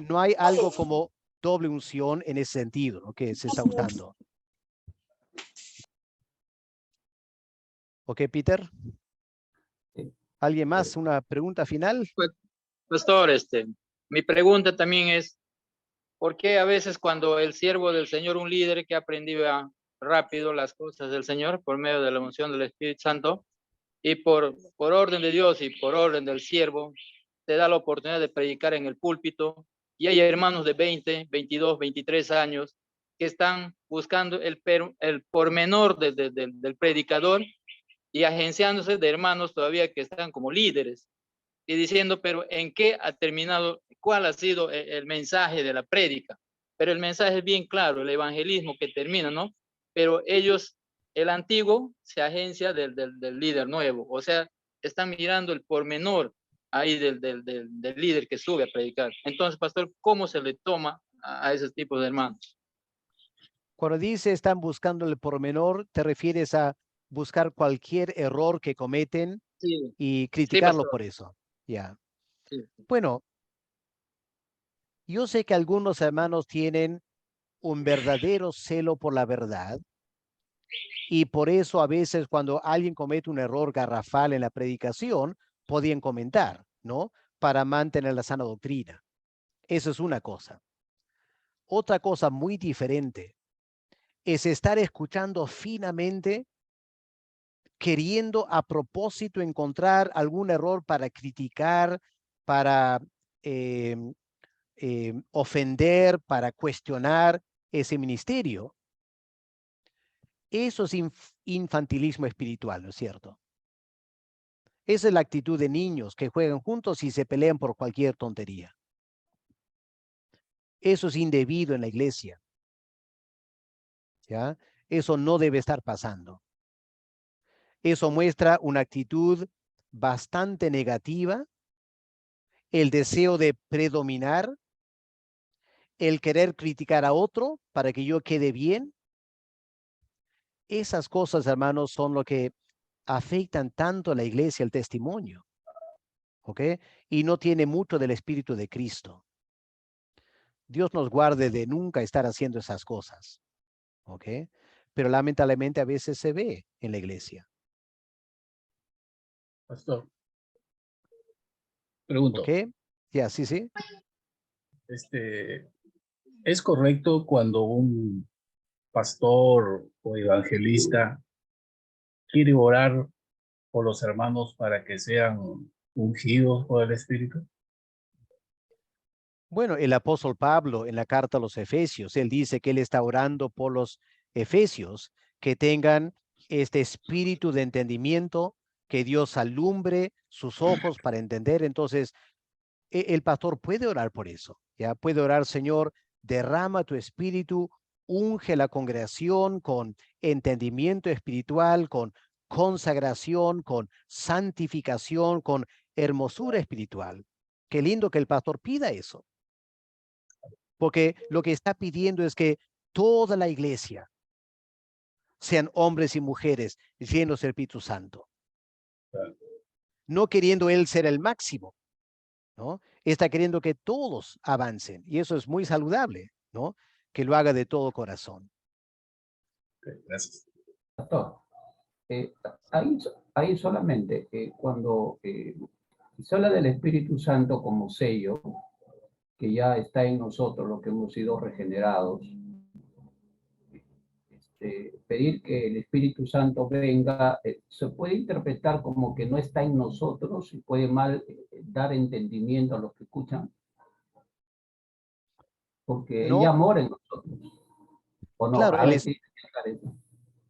no hay algo como doble unción en ese sentido, ¿no? Que se está usando. ¿Ok, Peter? ¿Alguien más? ¿Una pregunta final? Pues, pastor, mi pregunta también es, ¿por qué a veces cuando el siervo del Señor, un líder que aprendía rápido las cosas del Señor por medio de la unción del Espíritu Santo, y por orden de Dios y por orden del siervo, te da la oportunidad de predicar en el púlpito, y hay hermanos de 20, 22, 23 años que están buscando el pormenor del predicador y agenciándose de hermanos todavía que están como líderes y diciendo, pero ¿en qué ha terminado? ¿Cuál ha sido el mensaje de la prédica? Pero el mensaje es bien claro, el evangelismo que termina, ¿no? Pero ellos, el antiguo, se agencia del líder nuevo, o sea, están mirando el pormenor ahí del líder que sube a predicar. Entonces, pastor, ¿cómo se le toma a ese tipo de hermanos? Cuando dice están buscando el pormenor, ¿te refieres a buscar cualquier error que cometen y criticarlo por eso? Ya. Sí. Bueno, yo sé que algunos hermanos tienen un verdadero celo por la verdad. Y por eso a veces cuando alguien comete un error garrafal en la predicación, podían comentar, ¿no? Para mantener la sana doctrina. Eso es una cosa. Otra cosa muy diferente es estar escuchando finamente, queriendo a propósito encontrar algún error para criticar, para ofender, para cuestionar ese ministerio. Eso es infantilismo espiritual, ¿no es cierto? Esa es la actitud de niños que juegan juntos y se pelean por cualquier tontería. Eso es indebido en la iglesia. ¿Ya? Eso no debe estar pasando. Eso muestra una actitud bastante negativa, el deseo de predominar, el querer criticar a otro para que yo quede bien. Esas cosas, hermanos, son lo que afectan tanto a la iglesia, el testimonio. ¿Ok? Y no tiene mucho del Espíritu de Cristo. Dios nos guarde de nunca estar haciendo esas cosas. ¿Ok? Pero lamentablemente a veces se ve en la iglesia. Pastor, pregunto. ¿Ok? Ya, sí, sí. ¿Es correcto cuando un pastor o evangelista quiere orar por los hermanos para que sean ungidos por el Espíritu? Bueno, el apóstol Pablo en la carta a los Efesios, él dice que él está orando por los Efesios que tengan este espíritu de entendimiento, que Dios alumbre sus ojos para entender. Entonces, el pastor puede orar por eso. Ya puede orar, Señor, derrama tu espíritu, unge la congregación con entendimiento espiritual, con consagración, con santificación, con hermosura espiritual. Qué lindo que el pastor pida eso. Porque lo que está pidiendo es que toda la iglesia sean hombres y mujeres llenos del Espíritu Santo. No queriendo él ser el máximo, ¿no? Está queriendo que todos avancen. Y eso es muy saludable, ¿no? Que lo haga de todo corazón. Gracias. Pastor, ahí solamente cuando se habla del Espíritu Santo como sello, que ya está en nosotros, los que hemos sido regenerados, pedir que el Espíritu Santo venga, se puede interpretar como que no está en nosotros y puede mal dar entendimiento a los que escuchan, porque Él ya mora en nosotros. ¿O no? Claro, A ver si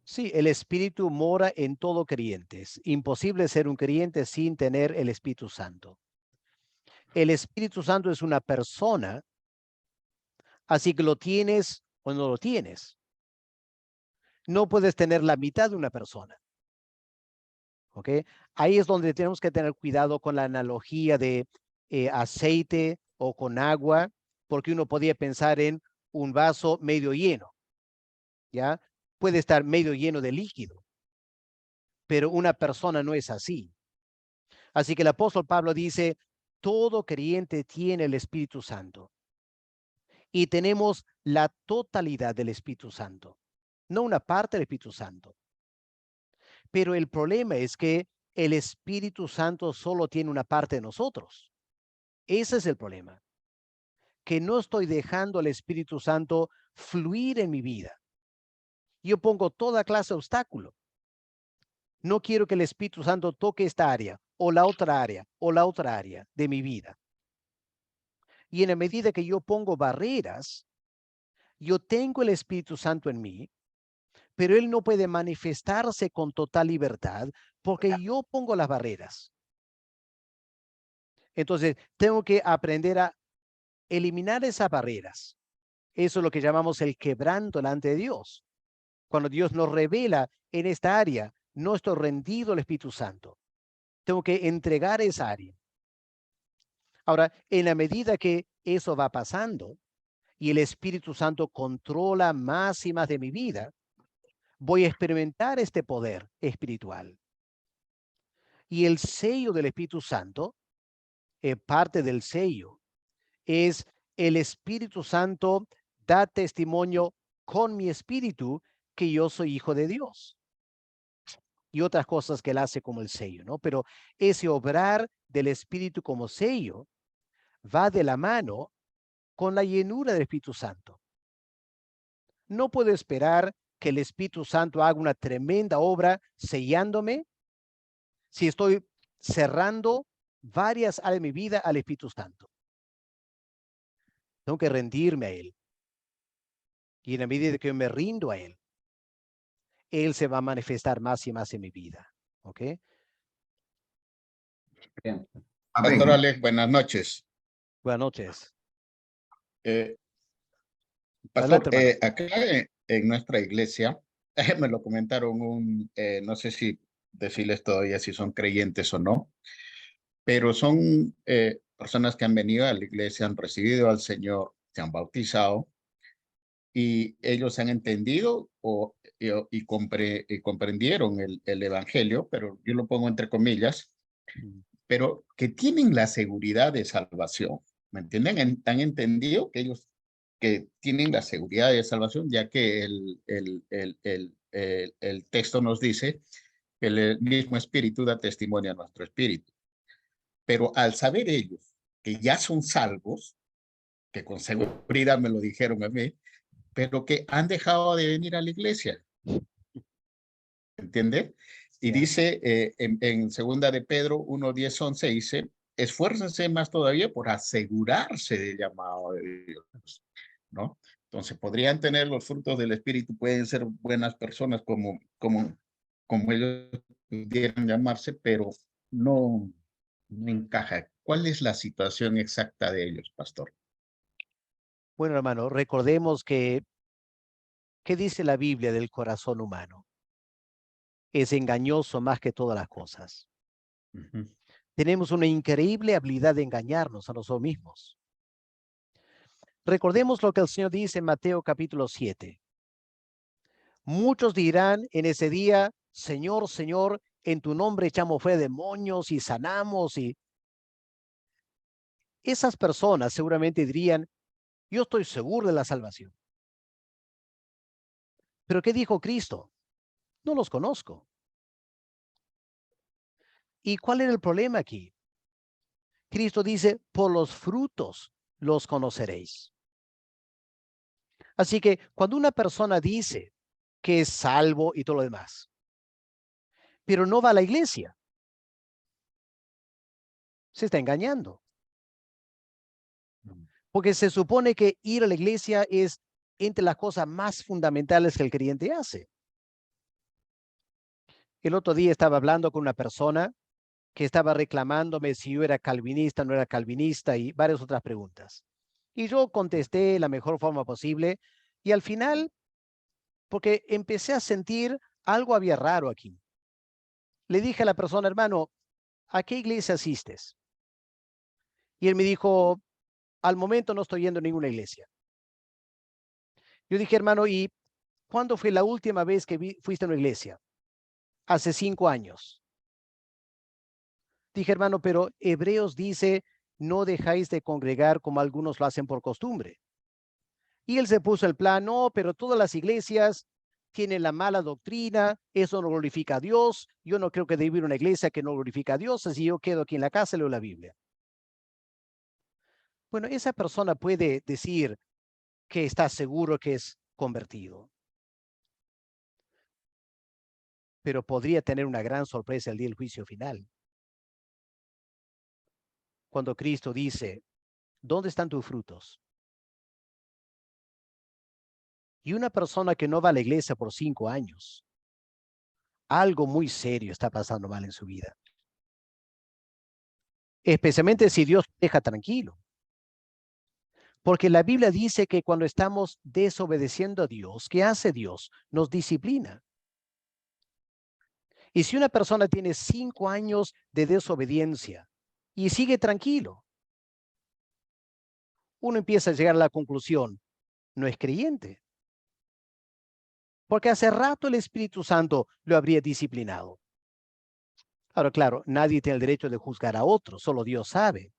sí, el Espíritu mora en todo creyente. Es imposible ser un creyente sin tener el Espíritu Santo. El Espíritu Santo es una persona, así que lo tienes o no lo tienes. No puedes tener la mitad de una persona. ¿Ok? Ahí es donde tenemos que tener cuidado con la analogía de aceite o con agua, porque uno podría pensar en un vaso medio lleno. ¿Ya? Puede estar medio lleno de líquido, pero una persona no es así. Así que el apóstol Pablo dice, todo creyente tiene el Espíritu Santo. Y tenemos la totalidad del Espíritu Santo, no una parte del Espíritu Santo. Pero el problema es que el Espíritu Santo solo tiene una parte de nosotros. Ese es el problema. Que no estoy dejando al Espíritu Santo fluir en mi vida. Yo pongo toda clase de obstáculo. No quiero que el Espíritu Santo toque esta área o la otra área o la otra área de mi vida. Y en la medida que yo pongo barreras, yo tengo el Espíritu Santo en mí, pero él no puede manifestarse con total libertad porque yo pongo las barreras. Entonces, tengo que aprender a eliminar esas barreras. Eso es lo que llamamos el quebranto delante de Dios. Cuando Dios nos revela en esta área, no estoy rendido al Espíritu Santo. Tengo que entregar esa área. Ahora, en la medida que eso va pasando y el Espíritu Santo controla más y más de mi vida, voy a experimentar este poder espiritual. Y el sello del Espíritu Santo, parte del sello, es el Espíritu Santo da testimonio con mi espíritu que yo soy hijo de Dios. Y otras cosas que él hace como el sello, ¿no? Pero ese obrar del Espíritu como sello va de la mano con la llenura del Espíritu Santo. No puedo esperar que el Espíritu Santo haga una tremenda obra sellándome si estoy cerrando varias áreas de mi vida al Espíritu Santo. Tengo que rendirme a Él. Y en la medida que yo me rindo a Él, Él se va a manifestar más y más en mi vida. ¿Ok? Bien. Pastor Alex, buenas noches. Buenas noches. Pastor, Adelante, acá en nuestra iglesia, me lo comentaron no sé si decirles todavía si son creyentes o no, pero son personas que han venido a la iglesia, han recibido al Señor, se han bautizado y ellos han entendido y comprendieron el evangelio, pero yo lo pongo entre comillas, pero que tienen la seguridad de salvación. ¿Me entienden? Han entendido que ellos que tienen la seguridad de salvación, ya que el texto nos dice que el mismo espíritu da testimonio a nuestro espíritu. Pero al saber ellos que ya son salvos, que con seguridad me lo dijeron a mí, pero que han dejado de venir a la iglesia. ¿Entiende? Y dice en segunda de Pedro 1, 10, 11, dice, esfuércense más todavía por asegurarse del llamado de Dios, ¿no? Entonces podrían tener los frutos del Espíritu, pueden ser buenas personas como ellos pudieran llamarse, pero no encaja. ¿Cuál es la situación exacta de ellos, pastor? Bueno, hermano, recordemos ¿qué dice la Biblia del corazón humano? Es engañoso más que todas las cosas. Tenemos una increíble habilidad de engañarnos a nosotros mismos. Recordemos lo que el Señor dice en Mateo capítulo 7. Muchos dirán en ese día, Señor, Señor, en tu nombre echamos fuera demonios y sanamos. Y esas personas seguramente dirían, yo estoy seguro de la salvación. Pero ¿qué dijo Cristo? No los conozco. ¿Y cuál era el problema aquí? Cristo dice, por los frutos los conoceréis. Así que cuando una persona dice que es salvo y todo lo demás, pero no va a la iglesia, se está engañando. Porque se supone que ir a la iglesia es entre las cosas más fundamentales que el creyente hace. El otro día estaba hablando con una persona que estaba reclamándome si yo era calvinista, no era calvinista y varias otras preguntas. Y yo contesté de la mejor forma posible y al final, porque empecé a sentir algo había raro aquí. Le dije a la persona, hermano, ¿a qué iglesia asistes? Y él me dijo, al momento no estoy yendo a ninguna iglesia. Yo dije, hermano, ¿y cuándo fue la última vez que fuiste a una iglesia? Hace 5 años. Dije, hermano, pero Hebreos dice, no dejáis de congregar como algunos lo hacen por costumbre. Y él se puso el plan, no, pero todas las iglesias tienen la mala doctrina, eso no glorifica a Dios, yo no creo que debe ir a una iglesia que no glorifica a Dios, así yo quedo aquí en la casa y leo la Biblia. Bueno, esa persona puede decir que está seguro que es convertido. Pero podría tener una gran sorpresa el día del juicio final. Cuando Cristo dice, ¿dónde están tus frutos? Y una persona que no va a la iglesia por 5 años, algo muy serio está pasando mal en su vida. Especialmente si Dios te deja tranquilo. Porque la Biblia dice que cuando estamos desobedeciendo a Dios, ¿qué hace Dios? Nos disciplina. Y si una persona tiene 5 años de desobediencia y sigue tranquilo, uno empieza a llegar a la conclusión, no es creyente. Porque hace rato el Espíritu Santo lo habría disciplinado. Ahora, claro, nadie tiene el derecho de juzgar a otro, solo Dios sabe.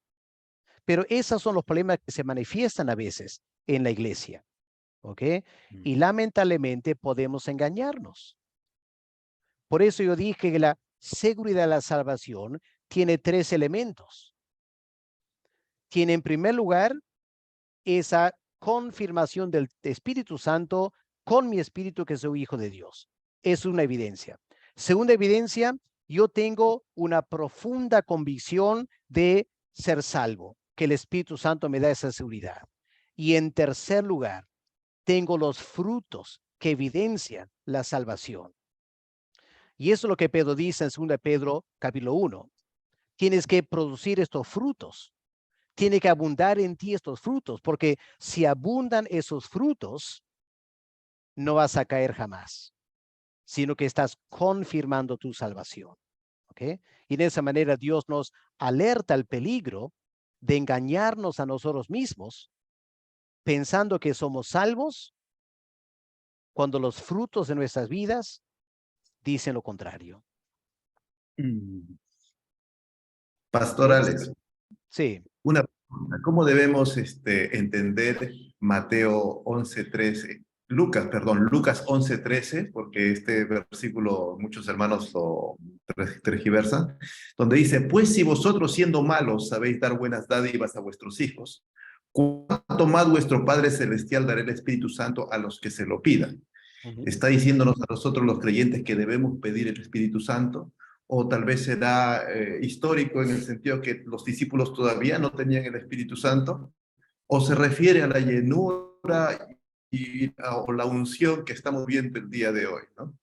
Pero esos son los problemas que se manifiestan a veces en la iglesia. ¿ok? Y lamentablemente podemos engañarnos. Por eso yo dije que la seguridad de la salvación tiene 3 elementos. Tiene en primer lugar esa confirmación del Espíritu Santo con mi espíritu que soy hijo de Dios. Es una evidencia. Segunda evidencia, yo tengo una profunda convicción de ser salvo, que el Espíritu Santo me da esa seguridad. Y en tercer lugar, tengo los frutos que evidencian la salvación. Y eso es lo que Pedro dice en 2 Pedro capítulo 1. Tienes que producir estos frutos. Tiene que abundar en ti estos frutos, porque si abundan esos frutos, no vas a caer jamás, sino que estás confirmando tu salvación. ¿Ok? Y de esa manera Dios nos alerta al peligro de engañarnos a nosotros mismos, pensando que somos salvos, cuando los frutos de nuestras vidas dicen lo contrario. Pastor Alex. Sí. Una pregunta. ¿Cómo debemos entender Mateo 11:13? Lucas 11:13, porque este versículo muchos hermanos lo tergiversan, donde dice, pues si vosotros siendo malos sabéis dar buenas dádivas a vuestros hijos, ¿cuánto más vuestro Padre Celestial dará el Espíritu Santo a los que se lo pidan? ¿Está diciéndonos a nosotros los creyentes que debemos pedir el Espíritu Santo? O tal vez será histórico en el sentido que los discípulos todavía no tenían el Espíritu Santo, o se refiere a la llenura o la unción que estamos viendo el día de hoy, ¿no?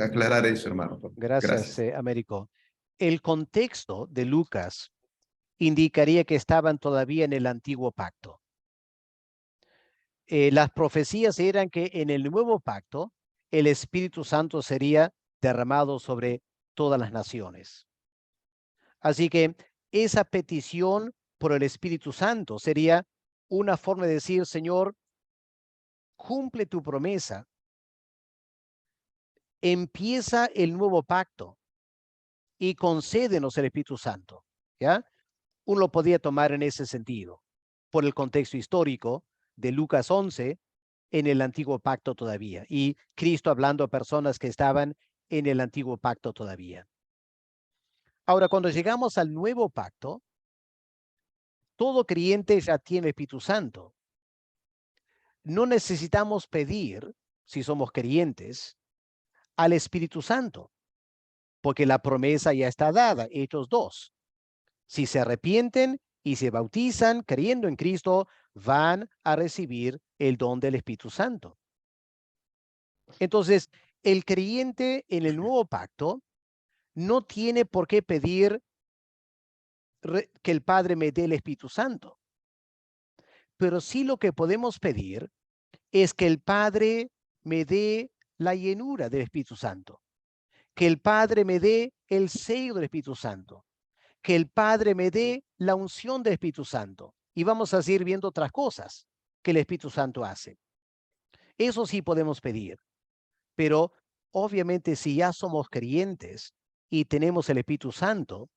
Aclarar eso, hermano. Gracias. Américo. El contexto de Lucas indicaría que estaban todavía en el antiguo pacto. Las profecías eran que en el nuevo pacto el Espíritu Santo sería derramado sobre todas las naciones. Así que esa petición por el Espíritu Santo sería una forma de decir, Señor, cumple tu promesa. Empieza el nuevo pacto y concédenos el Espíritu Santo. ¿Ya? Uno lo podía tomar en ese sentido, por el contexto histórico de Lucas 11 en el antiguo pacto todavía. Y Cristo hablando a personas que estaban en el antiguo pacto todavía. Ahora, cuando llegamos al nuevo pacto, todo creyente ya tiene el Espíritu Santo. No necesitamos pedir, si somos creyentes, al Espíritu Santo, porque la promesa ya está dada, Hechos 2. Si se arrepienten y se bautizan creyendo en Cristo, van a recibir el don del Espíritu Santo. Entonces, el creyente en el nuevo pacto no tiene por qué pedir que el Padre me dé el Espíritu Santo. Pero sí lo que podemos pedir es que el Padre me dé la llenura del Espíritu Santo, que el Padre me dé el sello del Espíritu Santo, que el Padre me dé la unción del Espíritu Santo. Y vamos a seguir viendo otras cosas que el Espíritu Santo hace. Eso sí podemos pedir. Pero obviamente si ya somos creyentes y tenemos el Espíritu Santo,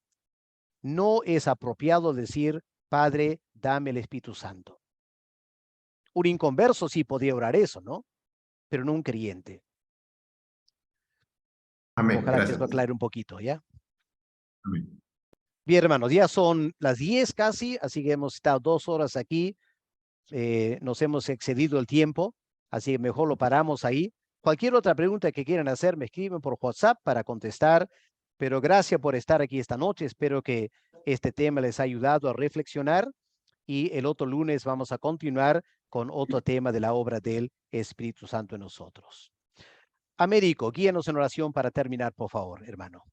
no es apropiado decir, Padre, dame el Espíritu Santo. Un inconverso sí podía orar eso, ¿no? Pero no un creyente. Amén. Ojalá Gracias. que eso aclare un poquito, ¿ya? Amén. Bien, hermanos, ya son las 10 casi, así que hemos estado 2 horas aquí. Nos hemos excedido el tiempo, así que mejor lo paramos ahí. Cualquier otra pregunta que quieran hacer, me escriben por WhatsApp para contestar. Pero gracias por estar aquí esta noche. Espero que este tema les ha ayudado a reflexionar. Y el otro lunes vamos a continuar con otro tema de la obra del Espíritu Santo en nosotros. Américo, guíanos en oración para terminar, por favor, hermano.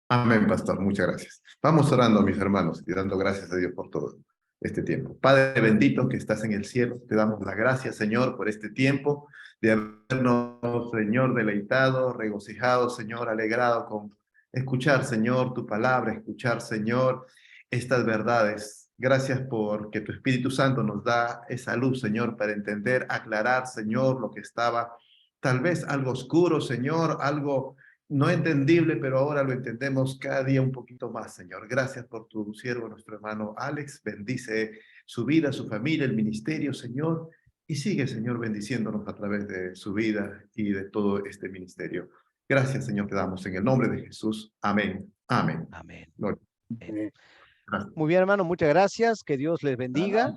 Amén, pastor. Muchas gracias. Vamos orando, mis hermanos, y dando gracias a Dios por todo este tiempo. Padre bendito que estás en el cielo, te damos la gracia, Señor, por este tiempo de habernos, Señor, deleitado, regocijado, Señor, alegrado con escuchar, Señor, tu palabra, escuchar, Señor, estas verdades. Gracias porque tu Espíritu Santo nos da esa luz, Señor, para entender, aclarar, Señor, lo que estaba tal vez algo oscuro, Señor, algo no entendible, pero ahora lo entendemos cada día un poquito más, Señor. Gracias por tu siervo, nuestro hermano Alex. Bendice su vida, su familia, el ministerio, Señor, y sigue, Señor, bendiciéndonos a través de su vida y de todo este ministerio. Gracias, Señor, te damos en el nombre de Jesús. Amén. Amén. Amén. Gloria. Muy bien, hermano, muchas gracias. Que Dios les bendiga.